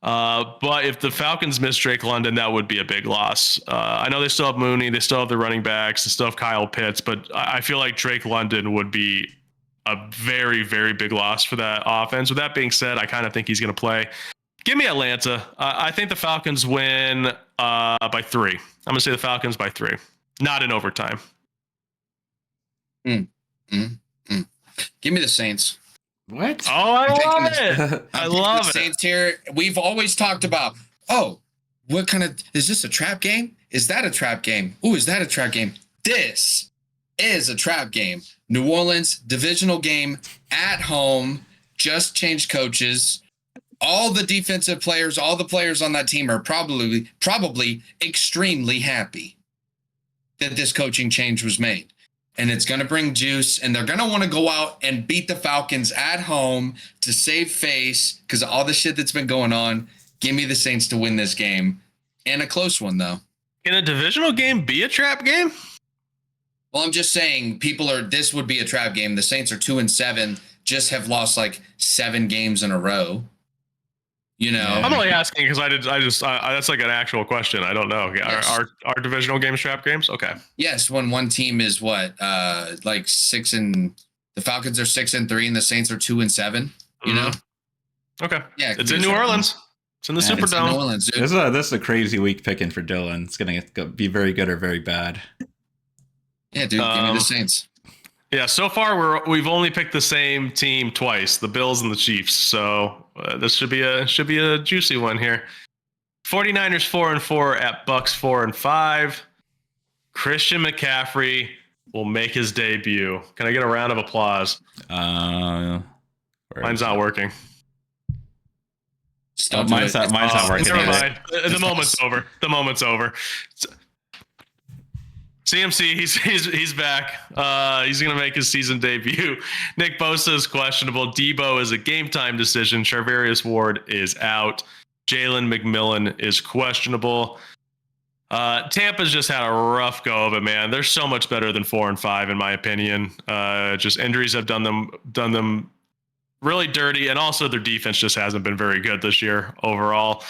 But if the Falcons miss Drake London, that would be a big loss. I know they still have Mooney, they still have the running backs, they still have Kyle Pitts, but I feel like Drake London would be a very, very big loss for that offense. With that being said, I kind of think he's going to play. Give me Atlanta. I think the Falcons win by 3. I'm going to say the Falcons by 3, not in overtime. Give me the Saints. What? Oh, I love it. I love the Saints here. We've always talked about, what kind of, is this a trap game? Is that a trap game? Ooh, is that a trap game? This is a trap game. New Orleans, divisional game, at home, just changed coaches. All the defensive players, all the players on that team are probably extremely happy that this coaching change was made. And it's going to bring juice, and they're going to want to go out and beat the Falcons at home to save face because of all the shit that's been going on. Give me the Saints to win this game. And a close one, though. Can a divisional game be a trap game? Well, I'm just saying this would be a trap game. The Saints are 2-7, just have lost like 7 games in a row. You know, I'm only asking because that's like an actual question. I don't know. Yes. Are divisional games trap games? Okay. Yes, when one team is like 6 and the Falcons are 6-3 and the Saints are 2-7. You know. Okay. Yeah, it's in New Orleans. It's in the Superdome. New Orleans, dude. This is a crazy week picking for Dylan. It's gonna be very good or very bad. Yeah, dude. Give me the Saints. Yeah, so far we've only picked the same team twice, the Bills and the Chiefs. So this should be a juicy one here. 49ers 4-4 at Bucs 4-5. Christian McCaffrey will make his debut. Can I get a round of applause? Mine's not working. Mine's not working. Never mind. The moment's over. The moment's over. CMC, he's back. He's going to make his season debut. Nick Bosa is questionable. Debo is a game time decision. Charvarius Ward is out. Jalen McMillan is questionable. Tampa's just had a rough go of it, man. They're so much better than 4-5 in my opinion. Just injuries have done them really dirty, and also their defense just hasn't been very good this year overall.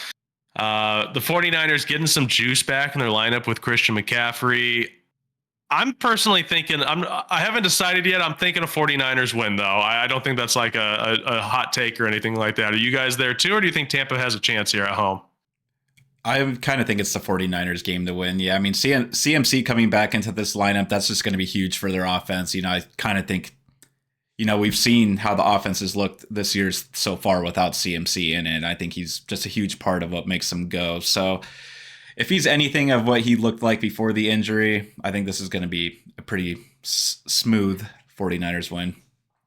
The 49ers getting some juice back in their lineup with Christian McCaffrey. I'm personally thinking, I haven't decided yet. I'm thinking a 49ers win, though. I don't think that's like a hot take or anything like that. Are you guys there too, or do you think Tampa has a chance here at home? I kind of think it's the 49ers game to win. Yeah, I mean, CMC coming back into this lineup, that's just going to be huge for their offense. You know, I kind of think, you know, we've seen how the offense has looked this year so far without CMC in it. I think he's just a huge part of what makes them go. So if he's anything of what he looked like before the injury, I think this is going to be a pretty smooth 49ers win.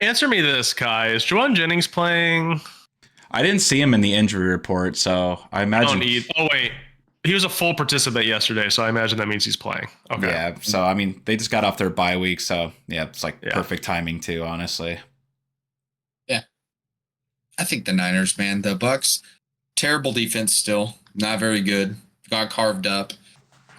Answer me this, Kai. Is Juwan Jennings playing? I didn't see him in the injury report, so I imagine. Oh, wait. He was a full participant yesterday, so I imagine that means he's playing. Okay. Yeah, so, I mean, they just got off their bye week, so, yeah, it's like perfect timing, too, honestly. Yeah. I think the Niners, man. The Bucs, terrible defense still. Not very good. Got carved up.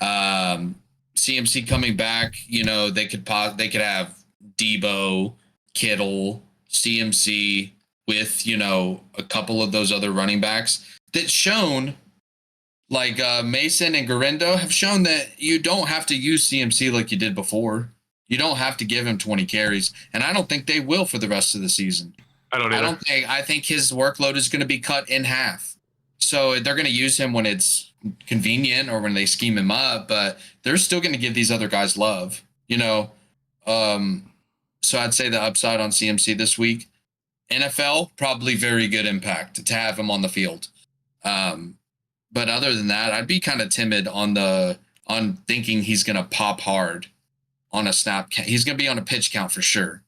CMC coming back, you know, they could have Debo, Kittle, CMC with, you know, a couple of those other running backs that shown, like Mason and Garendo have shown that you don't have to use CMC like you did before. You don't have to give him 20 carries, and I don't think they will for the rest of the season. I think his workload is going to be cut in half. So they're going to use him when it's convenient or when they scheme him up, but they're still going to give these other guys love, you know? So I'd say the upside on CMC this week. NFL, probably very good impact to have him on the field. But other than that, I'd be kind of timid on thinking he's going to pop hard on a snap count. He's going to be on a pitch count for sure.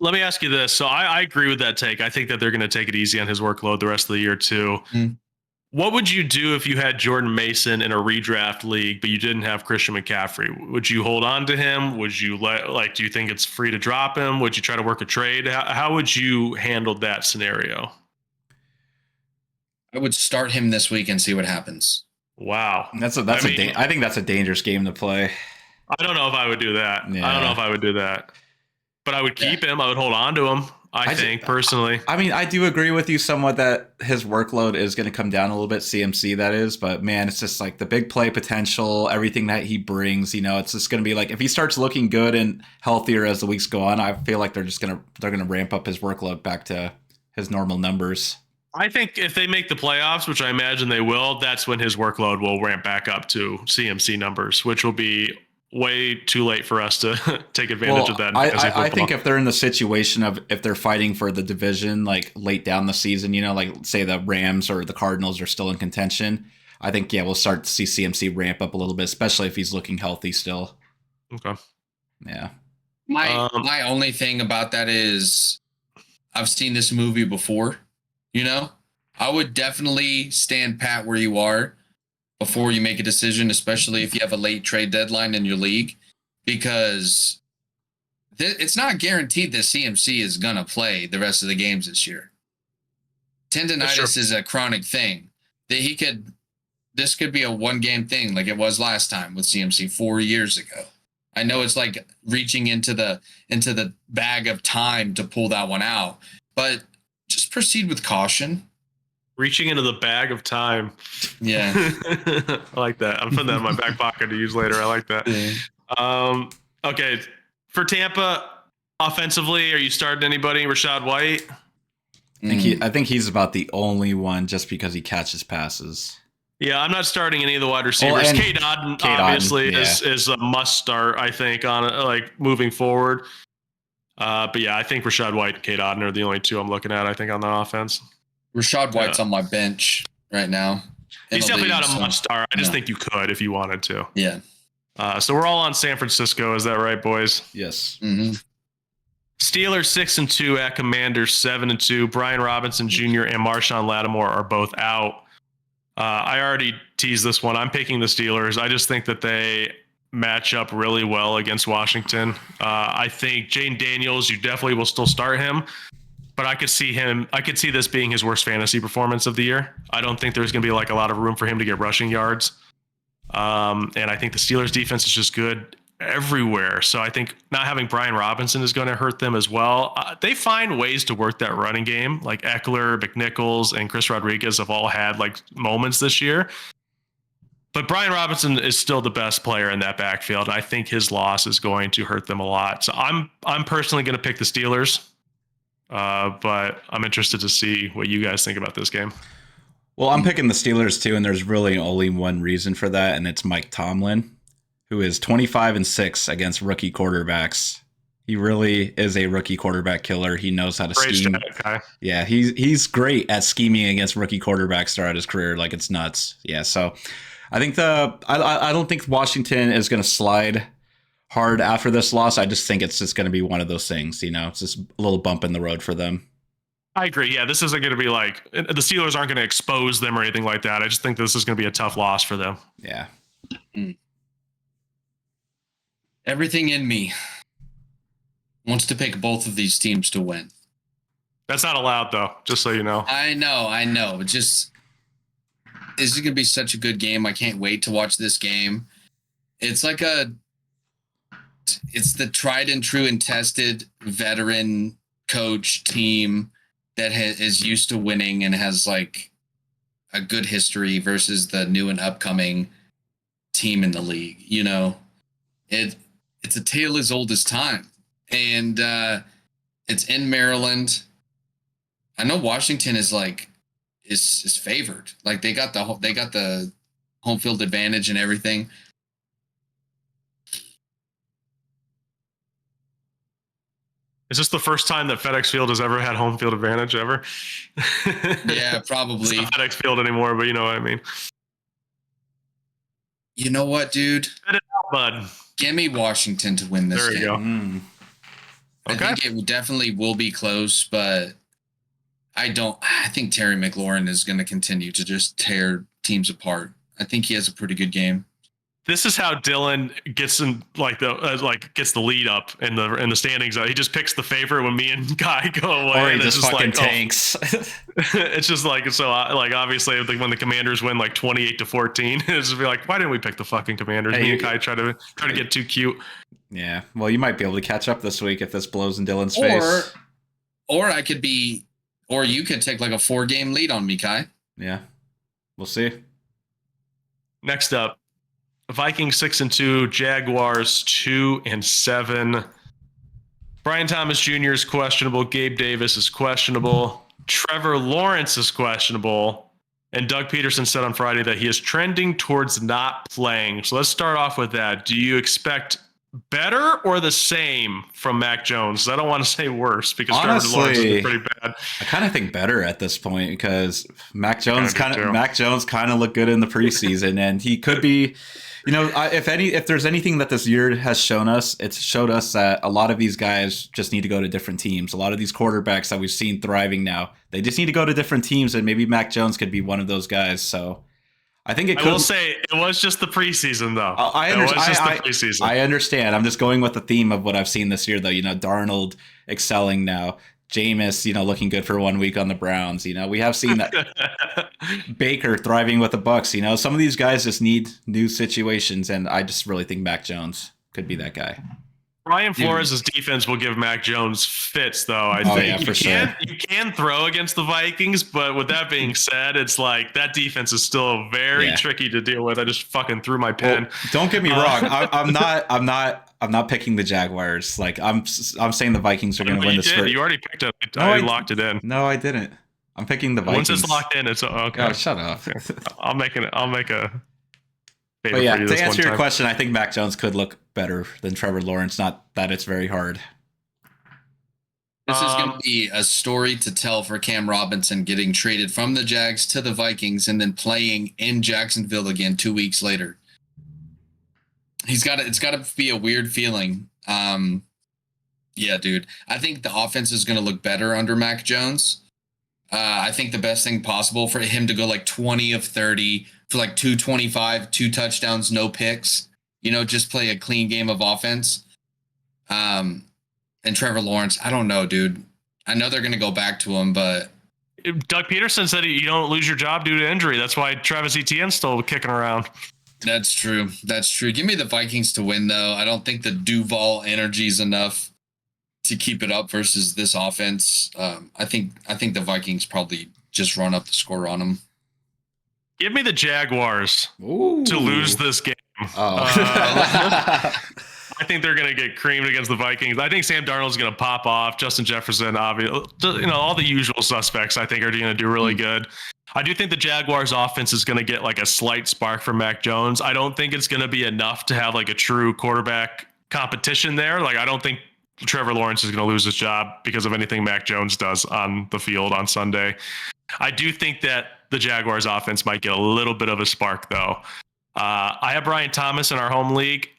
Let me ask you this. So I agree with that take. I think that they're going to take it easy on his workload the rest of the year too. What would you do if you had Jordan Mason in a redraft league, but you didn't have Christian McCaffrey? Would you hold on to him? Would you do you think it's free to drop him? Would you try to work a trade? How would you handle that scenario? I would start him this week and see what happens. Wow. I think that's a dangerous game to play. I don't know if I would do that. Yeah. I don't know if I would do that. But I would keep him. I would hold on to him, I think, personally. I mean, I do agree with you somewhat that his workload is going to come down a little bit, CMC that is. But, man, it's just like the big play potential, everything that he brings. It's just going to be like if he starts looking good and healthier as the weeks go on, I feel like they're going to ramp up his workload back to his normal numbers. I think if they make the playoffs, which I imagine they will, that's when his workload will ramp back up to CMC numbers, which will be way too late for us to take advantage of that. I think if they're in the situation of if they're fighting for the division, like late down the season, like say the Rams or the Cardinals are still in contention, I think, we'll start to see CMC ramp up a little bit, especially if he's looking healthy still. Okay. Yeah. My only thing about that is I've seen this movie before, I would definitely stand pat where you are before you make a decision, especially if you have a late trade deadline in your league, because it's not guaranteed that CMC is going to play the rest of the games this year. Tendonitis is a chronic thing that this could be a one-game thing like it was last time with CMC 4 years ago. I know it's like reaching into the bag of time to pull that one out, but just proceed with caution. Reaching into the bag of time. Yeah. I like that. I'm putting that in my back pocket to use later. I like that. Yeah. Okay. For Tampa, offensively, are you starting anybody? Rashad White? I think he's about the only one just because he catches passes. Yeah, I'm not starting any of the wide receivers. Cade Otton obviously is a must start, I think, on moving forward. But yeah, I think Rashad White and Cade Otton are the only two I'm looking at, I think, on the offense. Rashad White's on my bench right now. He's definitely not a must start. I just think you could if you wanted to. Yeah. So we're all on San Francisco. Is that right, boys? Yes. Mm-hmm. Steelers 6-2 at Commanders 7-2. Brian Robinson Jr. and Marshawn Lattimore are both out. I already teased this one. I'm picking the Steelers. I just think that they match up really well against Washington. I think Jane Daniels, you definitely will still start him. But I could see this being his worst fantasy performance of the year. I don't think there's going to be a lot of room for him to get rushing yards. And I think the Steelers defense is just good everywhere. So I think not having Brian Robinson is going to hurt them as well. They find ways to work that running game. Like Eckler, McNichols, and Chris Rodriguez have all had moments this year. But Brian Robinson is still the best player in that backfield. I think his loss is going to hurt them a lot. So I'm personally going to pick the Steelers. But I'm interested to see what you guys think about this game. Well, I'm picking the Steelers too, and there's really only one reason for that, and it's Mike Tomlin, who is 25-6 against rookie quarterbacks. He really is a rookie quarterback killer. He knows how to scheme. Yeah, he's great at scheming against rookie quarterbacks throughout his career. It's nuts. Yeah, so I think I don't think Washington is going to slide hard after this loss. I just think it's just going to be one of those things, it's just a little bump in the road for them. I agree. Yeah, this isn't going to be the Steelers aren't going to expose them or anything like that. I just think this is going to be a tough loss for them. Yeah. Everything in me wants to pick both of these teams to win. That's not allowed, though, just so you know. I know. This is going to be such a good game. I can't wait to watch this game. It's it's the tried and true and tested veteran coach team that is used to winning and has a good history versus the new and upcoming team in the league. It's a tale as old as time, and it's in Maryland. I know Washington is favored. They got the home field advantage and everything. Is this the first time that FedEx Field has ever had home field advantage ever? Yeah, probably. It's not FedEx Field anymore, but you know what I mean. You know what, dude? Spit it out, bud. Give me Washington to win this game. There you go. I think it definitely will be close, but I think Terry McLaurin is going to continue to just tear teams apart. I think he has a pretty good game. This is how Dylan gets in gets the lead up in the standings. He just picks the favorite when me and Guy go away. Or he just fucking tanks. It's just obviously when the Commanders win 28-14, it's just be like, why didn't we pick the fucking Commanders? Me and Guy try to get too cute. Yeah, well, you might be able to catch up this week if this blows in Dylan's face. Or you could take a 4-game lead on me, Kai. Yeah, we'll see. Next up, Vikings 6-2, Jaguars 2-7. Brian Thomas Jr. is questionable. Gabe Davis is questionable. Trevor Lawrence is questionable. And Doug Peterson said on Friday that he is trending towards not playing. So let's start off with that. Do you expect better or the same from Mac Jones? I don't want to say worse because honestly, Trevor Lawrence is pretty bad. I kind of think better at this point because Mac Jones kind of looked good in the preseason, and he could be. If there's anything that this year has shown us, it's showed us that a lot of these guys just need to go to different teams. A lot of these quarterbacks that we've seen thriving now, they just need to go to different teams, and maybe Mac Jones could be one of those guys. So I think it could. I will say it was just the preseason, though. I understand. I'm just going with the theme of what I've seen this year, though. Darnold excelling now. Jameis, looking good for 1 week on the Browns. We have seen that Baker thriving with the Bucs. Some of these guys just need new situations, and I just really think Mac Jones could be that guy. Brian Flores' defense will give Mac Jones fits, though. I think you can throw against the Vikings, but with that being said, it's like that defense is still very tricky to deal with. I just fucking threw my pen. Well, don't get me wrong. I'm not picking the Jaguars. I'm saying the Vikings are going to win this. You already picked it. I locked it in. No, I didn't. I'm picking the Vikings. Once it's locked in, it's okay. Oh, shut up. I'll make a. But yeah, to answer your question, I think Mac Jones could look better than Trevor Lawrence. Not that it's very hard. This is going to be a story to tell for Cam Robinson getting traded from the Jags to the Vikings and then playing in Jacksonville again 2 weeks later. It's got to be a weird feeling. Yeah, dude. I think the offense is going to look better under Mac Jones. I think the best thing possible for him to go 20 of 30 for 225, 2 touchdowns, no picks, just play a clean game of offense. And Trevor Lawrence, I don't know, dude. I know they're going to go back to him, but Doug Peterson said you don't lose your job due to injury. That's why Travis Etienne's still kicking around. That's true. Give me the Vikings to win, though. I don't think the Duval energy is enough to keep it up versus this offense. I think the Vikings probably just run up the score on them. Give me the Jaguars to lose this game. Oh. I think they're going to get creamed against the Vikings. I think Sam Darnold's going to pop off. Justin Jefferson, obviously, all the usual suspects I think are going to do really good. I do think the Jaguars offense is going to get a slight spark from Mac Jones. I don't think it's going to be enough to have a true quarterback competition there. I don't think Trevor Lawrence is going to lose his job because of anything Mac Jones does on the field on Sunday. I do think that the Jaguars offense might get a little bit of a spark, though. I have Brian Thomas in our home league.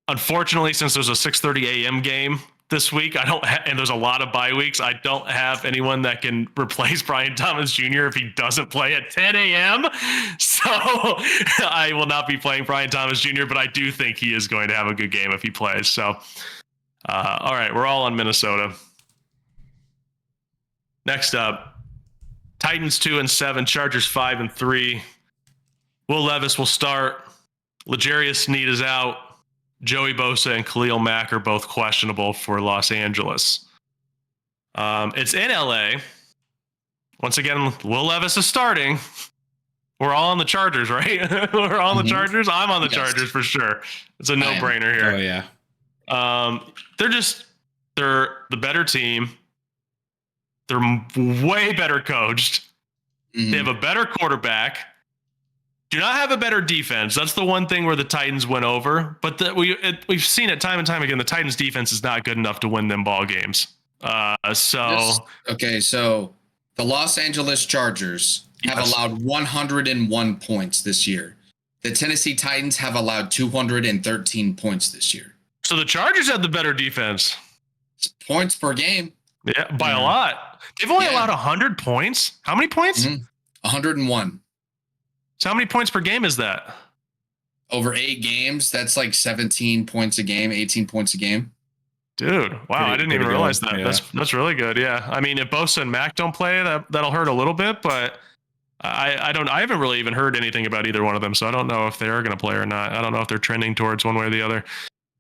Unfortunately, since there's a 6:30 a.m. game this week, and there's a lot of bye weeks, I don't have anyone that can replace Brian Thomas Jr. if he doesn't play at 10 a.m. So I will not be playing Brian Thomas Jr., but I do think he is going to have a good game if he plays. So, all right, we're all on Minnesota. Next up, Titans 2-7, Chargers 5-3. Will Levis will start. L'Jarius Sneed is out. Joey Bosa and Khalil Mack are both questionable for Los Angeles. It's in LA. Once again, Will Levis is starting. We're all on the Chargers, right? We're all on the Chargers. I'm on the Chargers for sure. It's a no-brainer here. Oh yeah. They're the better team. They're way better coached. They have a better quarterback. Do not have a better defense. That's the one thing where the Titans went over. But we've seen it time and time again. The Titans' defense is not good enough to win them ball games. So the Los Angeles Chargers have allowed 101 points this year. The Tennessee Titans have allowed 213 points this year. So the Chargers have the better defense. Points per game. Yeah, by a lot. They've only allowed 100 points. How many points? 101. So how many points per game is that? Over 8 games, that's like 17 points a game, 18 points a game. Dude, wow, I didn't even realize that. Yeah. That's really good. Yeah. I mean, if Bosa and Mac don't play, that'll hurt a little bit, but I haven't really even heard anything about either one of them, so I don't know if they are going to play or not. I don't know if they're trending towards one way or the other.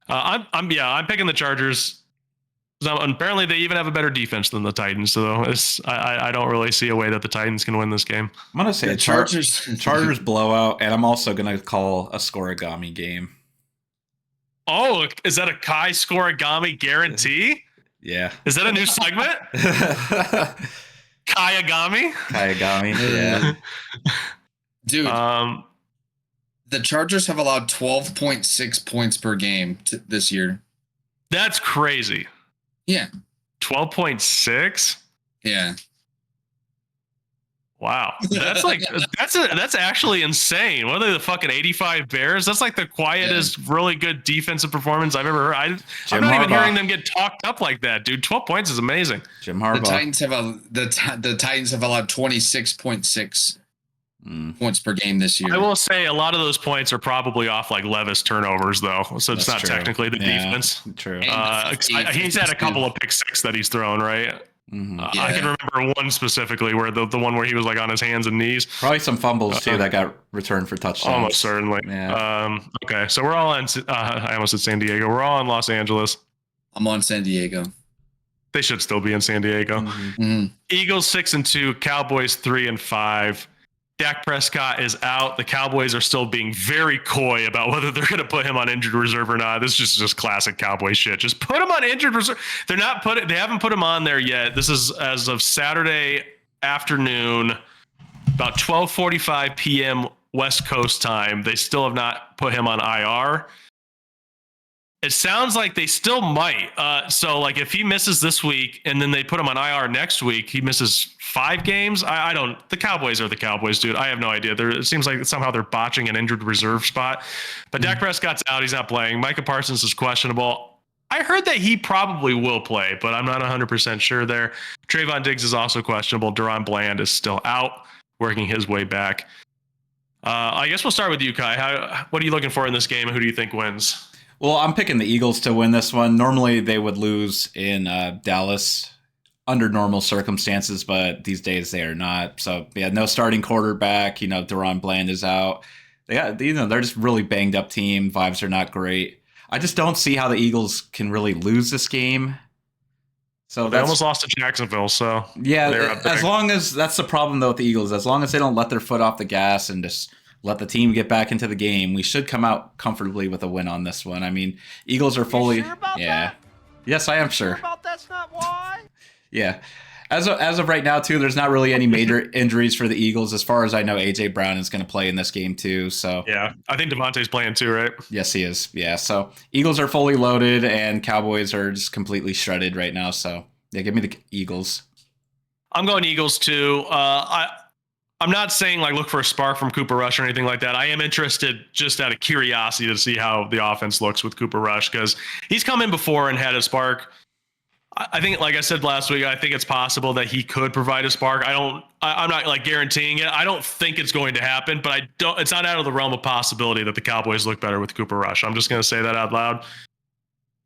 I'm picking the Chargers. Apparently, they even have a better defense than the Titans, so I don't really see a way that the Titans can win this game. I'm gonna say Chargers blowout, and I'm also gonna call a scoregami game. Oh, is that a Kai scoregami guarantee? Yeah. Is that a new segment? Kayagami? Yeah. Dude, the Chargers have allowed 12.6 points per game this year. That's crazy. Yeah. 12.6? Yeah. Wow. That's like that's actually insane. What are they, the fucking 85 Bears? That's like the quietest, really good defensive performance I've ever heard. I'm not even hearing them get talked up like that, dude. 12 points is amazing. Jim Harbaugh. The Titans have allowed 26.6 points per game this year. I will say a lot of those points are probably off like Levis turnovers, though. So it's not technically the defense. True. He's had a couple of pick six that he's thrown, right? Mm-hmm. I can remember one specifically where the one where he was like on his hands and knees. Probably some fumbles too that got returned for touchdowns. Almost certainly. Yeah. Okay, so we're all in. I almost said San Diego. We're all in Los Angeles. I'm on San Diego. They should still be in San Diego. Mm-hmm. Eagles 6-2, Cowboys 3-5. Dak Prescott is out. The Cowboys are still being very coy about whether they're going to put him on injured reserve or not. This is just classic Cowboy shit. Just put him on injured reserve. They haven't put him on there yet. This is as of Saturday afternoon, about 12:45 p.m. West Coast time. They still have not put him on IR. It sounds like they still might. So, like, if he misses this week and then they put him on IR next week, he misses 5 games. I don't. The Cowboys are the Cowboys, dude. I have no idea. It seems like somehow they're botching an injured reserve spot. But Dak Prescott's out. He's not playing. Micah Parsons is questionable. I heard that he probably will play, but I'm not 100% sure there. Trayvon Diggs is also questionable. Deron Bland is still out, working his way back. I guess we'll start with you, Kai. What are you looking for in this game? Who do you think wins? Well, I'm picking the Eagles to win this one. Normally, they would lose in Dallas under normal circumstances, but these days they are not. So, yeah, no starting quarterback. Deron Bland is out. They're just really banged up team. Vibes are not great. I just don't see how the Eagles can really lose this game. So they almost lost to Jacksonville. So yeah, as long as that's the problem though with the Eagles. As long as they don't let their foot off the gas and just let the team get back into the game, we should come out comfortably with a win on this one. I mean, Eagles are fully. You sure about that? Yes, I am sure. About that's not why. Yeah. As of right now, too, there's not really any major injuries for the Eagles. As far as I know, A.J. Brown is going to play in this game, too. So yeah, I think Devontae's playing, too, right? Yes, he is. Yeah, so Eagles are fully loaded, and Cowboys are just completely shredded right now. So, yeah, give me the Eagles. I'm going Eagles, too. I'm not saying, like, look for a spark from Cooper Rush or anything like that. I am interested just out of curiosity to see how the offense looks with Cooper Rush because he's come in before and had a spark. I think, like I said last week, I think it's possible that he could provide a spark. I'm not like guaranteeing it. I don't think it's going to happen, but it's not out of the realm of possibility that the Cowboys look better with Cooper Rush. I'm just going to say that out loud.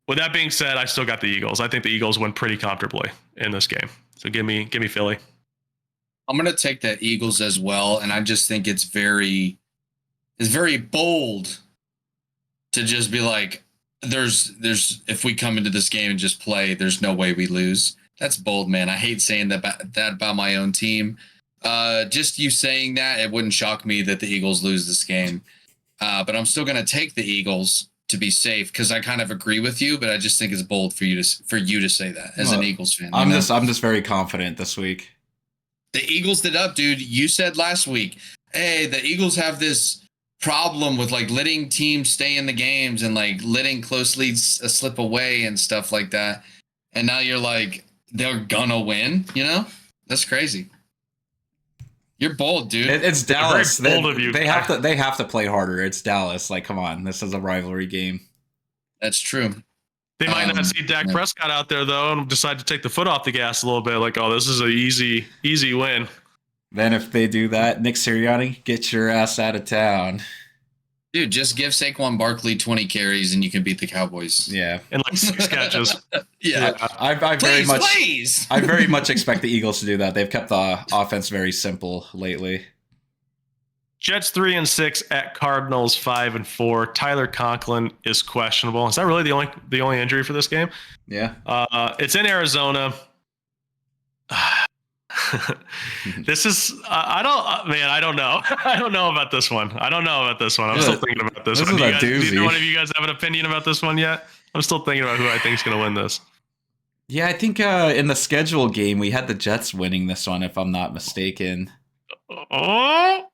With that being said, I still got the Eagles. I think the Eagles win pretty comfortably in this game. So give me Philly. I'm going to take the Eagles as well, and I just think it's very bold to just be like, there's if we come into this game and just play, there's no way we lose. That's bold, man. I hate saying that about my own team. Just you saying that, it wouldn't shock me that the Eagles lose this game. But I'm still going to take the Eagles to be safe because I kind of agree with you, but I just think it's bold for you to say that as an Eagles fan. I'm just very confident this week. The Eagles did up, dude. You said last week, hey, the Eagles have this problem with like letting teams stay in the games and like letting close leads slip away and stuff like that. And now you're like, they're gonna win, That's crazy. You're bold, dude. It's Dallas. Very bold of you. They have to play harder. It's Dallas. Like, come on, this is a rivalry game. That's true. They might not see Dak Prescott out there, though, and decide to take the foot off the gas a little bit. Like, oh, this is an easy win. Then if they do that, Nick Sirianni, get your ass out of town. Dude, just give Saquon Barkley 20 carries and you can beat the Cowboys. Yeah. And like 6 catches. Yeah. I very much expect the Eagles to do that. They've kept the offense very simple lately. Jets 3-6 at Cardinals 5-4. Tyler Conklin is questionable. Is that really the only injury for this game? Yeah. It's in Arizona. This is I don't know. I don't know about this one. I'm still thinking about this one. Do either one of you guys have an opinion about this one yet? I'm still thinking about who I think is going to win this. Yeah, I think in the schedule game we had the Jets winning this one, if I'm not mistaken. Oh.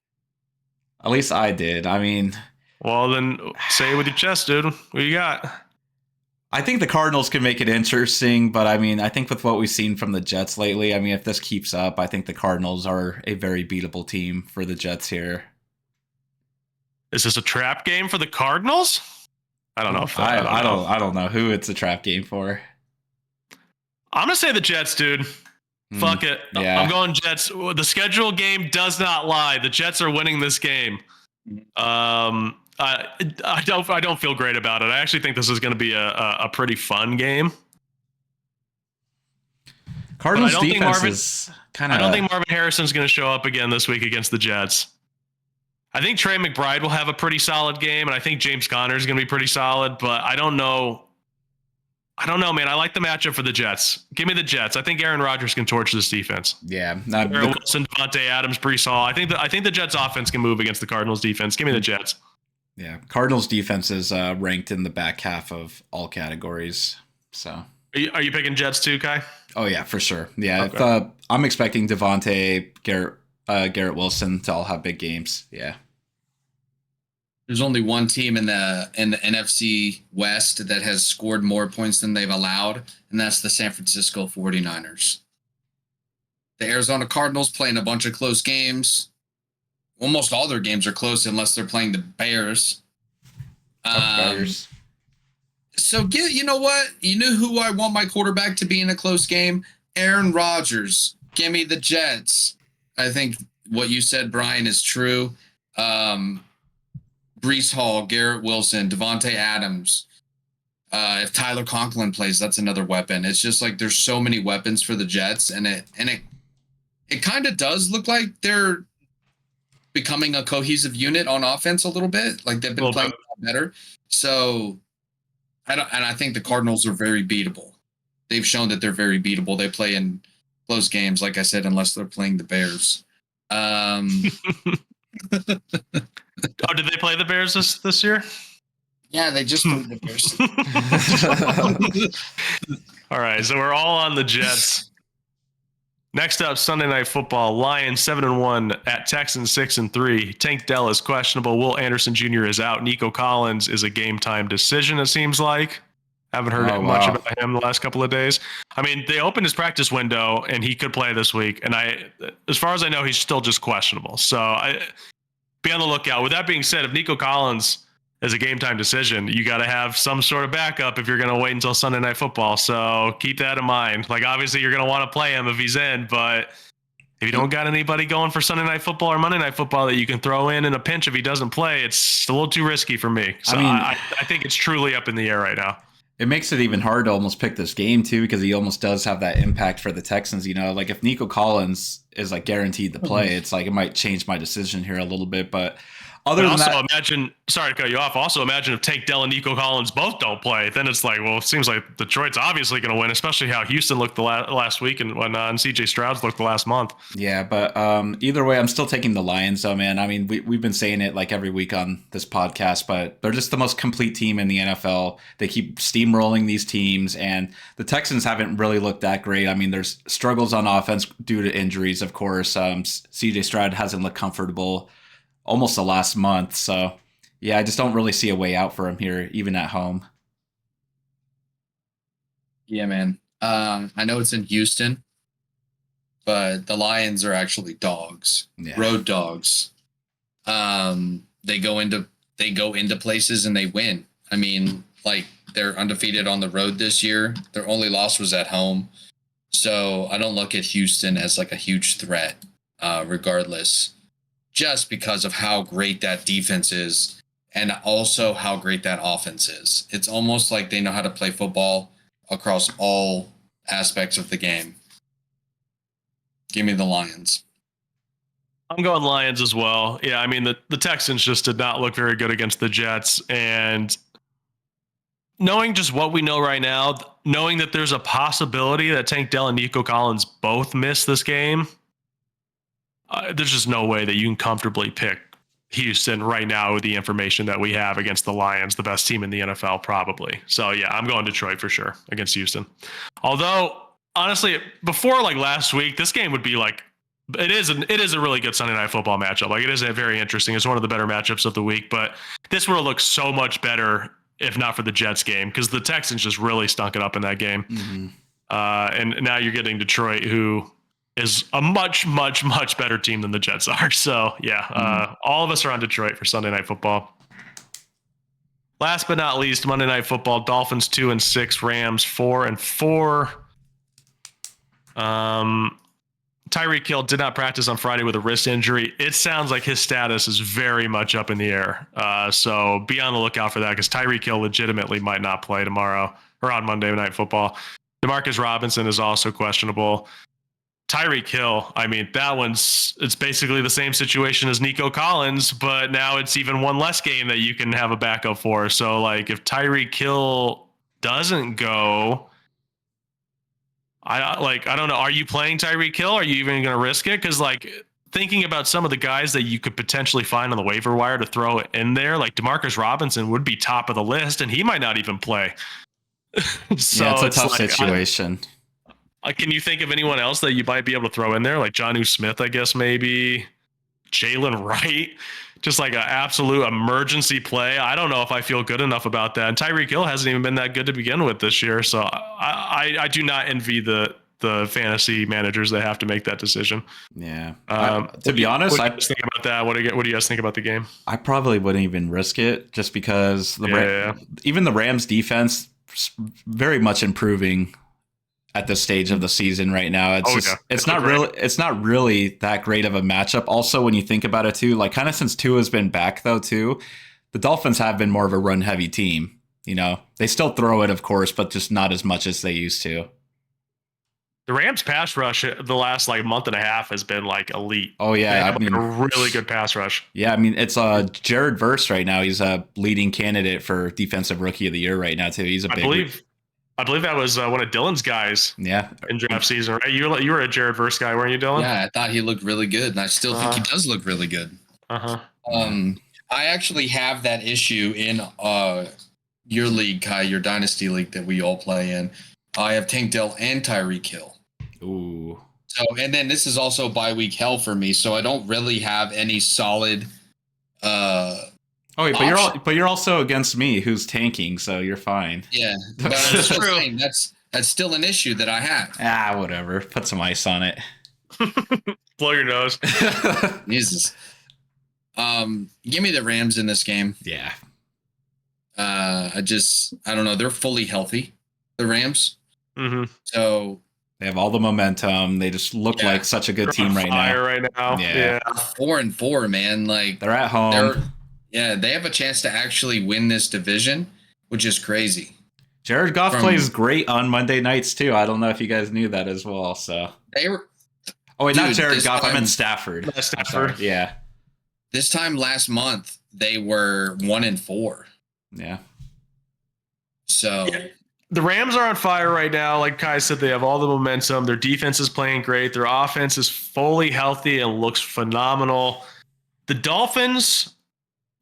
At least I did. I mean, well then say it with your chest, dude. What you got? I think the Cardinals can make it interesting, but I mean, I think with what we've seen from the Jets lately, I mean, if this keeps up, I think the Cardinals are a very beatable team for the Jets here. Is this a trap game for the Cardinals? I don't know. I don't know who it's a trap game for. I'm gonna say the Jets, dude. Fuck it. Yeah. I'm going Jets. The schedule game does not lie. The Jets are winning this game. I don't feel great about it. I actually think this is going to be a pretty fun game. Cardinals defense is kind of. I don't think Marvin Harrison's going to show up again this week against the Jets. I think Trey McBride will have a pretty solid game, and I think James Conner is going to be pretty solid. But I don't know. Man. I like the matchup for the Jets. Give me the Jets. I think Aaron Rodgers can torch this defense. Yeah. Wilson, Devontae Adams, Breece Hall. I think the Jets offense can move against the Cardinals defense. Give me the Jets. Yeah, Cardinals defense is ranked in the back half of all categories. So, are you picking Jets too, Kai? Oh yeah, for sure. Yeah, okay. If, I'm expecting Devontae, Garrett Wilson to all have big games. Yeah. There's only one team in the NFC West that has scored more points than they've allowed, and that's the San Francisco 49ers. The Arizona Cardinals playing a bunch of close games. Almost all their games are close unless they're playing the Bears. So, you know what? You know who I want my quarterback to be in a close game? Aaron Rodgers. Give me the Jets. I think what you said, Brian, is true. Breece Hall, Garrett Wilson, Devontae Adams. If Tyler Conklin plays, that's another weapon. It's just like there's so many weapons for the Jets, and it kind of does look like they're becoming a cohesive unit on offense a little bit. Like they've been playing better. So I think the Cardinals are very beatable. They've shown that they're very beatable. They play in close games, like I said, unless they're playing the Bears. Oh, did they play the Bears this year? Yeah, they just played the Bears. All right, so we're all on the Jets. Next up, Sunday Night Football. Lions 7-1 at Texans 6-3. Tank Dell is questionable. Will Anderson Jr. is out. Nico Collins is a game time decision, it seems like. Haven't heard much about him the last couple of days. I mean, they opened his practice window, and he could play this week. And as far as I know, he's still just questionable. So be on the lookout. With that being said, if Nico Collins is a game time decision, you got to have some sort of backup if you're going to wait until Sunday Night Football. So keep that in mind. Like, obviously, you're going to want to play him if he's in, but if you don't got anybody going for Sunday Night Football or Monday Night Football that you can throw in a pinch if he doesn't play, it's a little too risky for me. So I think it's truly up in the air right now. It makes it even hard to almost pick this game, too, because he almost does have that impact for the Texans. You know, like if Nico Collins is like guaranteed to play, it's like it might change my decision here a little bit, but other than that, imagine, sorry to cut you off. Also, imagine if Tank Dell and Nico Collins both don't play. Then it's like, well, it seems like Detroit's obviously going to win, especially how Houston looked the last week and when CJ Stroud's looked the last month. Yeah, but either way, I'm still taking the Lions, though, man. I mean, we've been saying it like every week on this podcast, but they're just the most complete team in the NFL. They keep steamrolling these teams, and the Texans haven't really looked that great. I mean, there's struggles on offense due to injuries, of course. CJ Stroud hasn't looked comfortable almost the last month. So, yeah, I just don't really see a way out for him here, even at home. Yeah, man. I know it's in Houston, but the Lions are actually dogs, road dogs. They go into places and they win. I mean, like They're undefeated on the road this year. Their only loss was at home. So I don't look at Houston as like a huge threat, regardless, just because of how great that defense is and also how great that offense is. It's almost like they know how to play football across all aspects of the game. Give me the Lions. I'm going Lions as well. Yeah, I mean, the Texans just did not look very good against the Jets. And knowing just what we know right now, knowing that there's a possibility that Tank Dell and Nico Collins both miss this game, there's just no way that you can comfortably pick Houston right now with the information that we have against the Lions, the best team in the NFL, probably. So, yeah, I'm going Detroit for sure against Houston. Although, honestly, before like last week, this game would be like, it is a really good Sunday Night Football matchup. Like, it is very interesting. It's one of the better matchups of the week, but this would have looked so much better if not for the Jets game, because the Texans just really stunk it up in that game. Mm-hmm. And now you're getting Detroit, who is a much, much, much better team than the Jets are. So, yeah, all of us are on Detroit for Sunday Night Football. Last but not least, Monday Night Football, Dolphins 2-6, Rams 4-4. Tyreek Hill did not practice on Friday with a wrist injury. It sounds like his status is very much up in the air. So be on the lookout for that, because Tyreek Hill legitimately might not play tomorrow or on Monday Night Football. Demarcus Robinson is also questionable. Tyreek Hill, I mean, it's basically the same situation as Nico Collins, but now it's even one less game that you can have a backup for. So, like, if Tyreek Hill doesn't go, I don't know. Are you playing Tyreek Hill? Are you even going to risk it? Because, like, thinking about some of the guys that you could potentially find on the waiver wire to throw in there, like Demarcus Robinson would be top of the list, and he might not even play. So yeah, it's a tough situation. Can you think of anyone else that you might be able to throw in there? Like Jonnu Smith, I guess, maybe. Jalen Wright. Just like an absolute emergency play. I don't know if I feel good enough about that. And Tyreek Hill hasn't even been that good to begin with this year. So I do not envy the fantasy managers that have to make that decision. Yeah. To be honest, what do you guys think about that? What do you guys think about the game? I probably wouldn't even risk it, just because even the Rams defense very much improving at this stage of the season right now. It's not really that great of a matchup. Also, when you think about it too, like kind of since Tua's been back though too, the Dolphins have been more of a run heavy team. You know, they still throw it, of course, but just not as much as they used to. The Rams pass rush the last like month and a half has been like elite. Oh yeah, I mean, a really good pass rush. Yeah, I mean, it's Jared Verse right now. He's a leading candidate for Defensive Rookie of the Year right now too. He's I believe that was one of Dylan's guys. Yeah, in draft season, right? You were a Jared Verse guy, weren't you, Dylan? Yeah, I thought he looked really good, and I still think he does look really good. I actually have that issue in your league, Kai, your dynasty league that we all play in. I have Tank Dell and Tyreek Hill. Ooh. So, and then this is also bye-week hell for me, so I don't really have any solid. Oh, wait, but you're also against me, who's tanking, so you're fine. Yeah, but I'm still saying that's still an issue that I have. Whatever. Put some ice on it. Blow your nose. Jesus. Give me the Rams in this game. Yeah. I don't know. They're fully healthy, the Rams. Mm-hmm. So they have all the momentum. They just look like such a good team right now. Yeah. 4-4, man. Like they're at home. They have a chance to actually win this division, which is crazy. Jared Goff plays great on Monday nights too. I don't know if you guys knew that as well. So they were. Oh wait, not Jared Goff. I meant Stafford. Stafford. Yeah. This time last month they were 1-4. Yeah. So. Yeah. The Rams are on fire right now. Like Kai said, they have all the momentum. Their defense is playing great. Their offense is fully healthy and looks phenomenal. The Dolphins,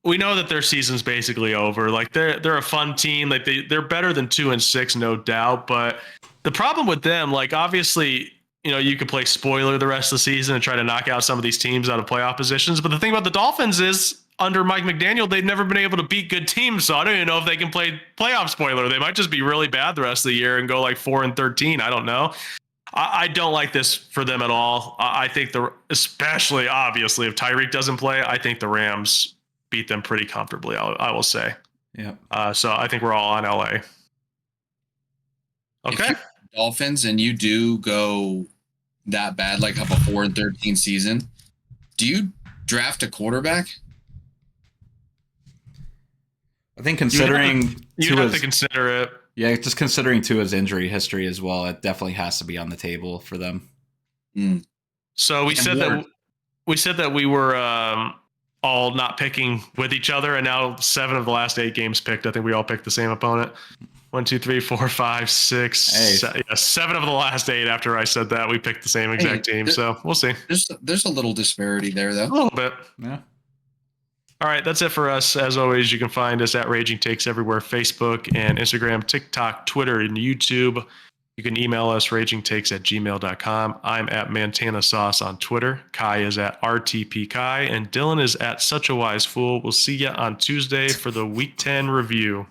we know that their season's basically over. Like they're a fun team. Like they're better than 2-6, no doubt. But the problem with them, like obviously, you know, you could play spoiler the rest of the season and try to knock out some of these teams out of playoff positions. But the thing about the Dolphins is, under Mike McDaniel, they've never been able to beat good teams. So I don't even know if they can play playoff spoiler. They might just be really bad the rest of the year and go like 4-13. I don't know. I don't like this for them at all. I think especially obviously if Tyreek doesn't play, I think the Rams beat them pretty comfortably. I will say. Yeah. So I think we're all on LA. Okay. If you're Dolphins and you do go that bad, like have a 4-13 season, do you draft a quarterback? I think considering you have to consider it. Yeah, just considering Tua's injury history as well, it definitely has to be on the table for them. So we said that we were all not picking with each other, and now 7 of the last 8 games picked. I think we all picked the same opponent. 1, 2, 3, 4, 5, 6, 7 of the last 8. After I said that, we picked the same exact team. So we'll see. There's a little disparity there, though. A little bit. Yeah. All right, that's it for us. As always, you can find us at Raging Takes everywhere: Facebook and Instagram, TikTok, Twitter, and YouTube. You can email us, ragingtakes@gmail.com. I'm at Montana Sauce on Twitter. Kai is at RTP Kai, and Dylan is at Such a Wise Fool. We'll see you on Tuesday for the Week 10 review.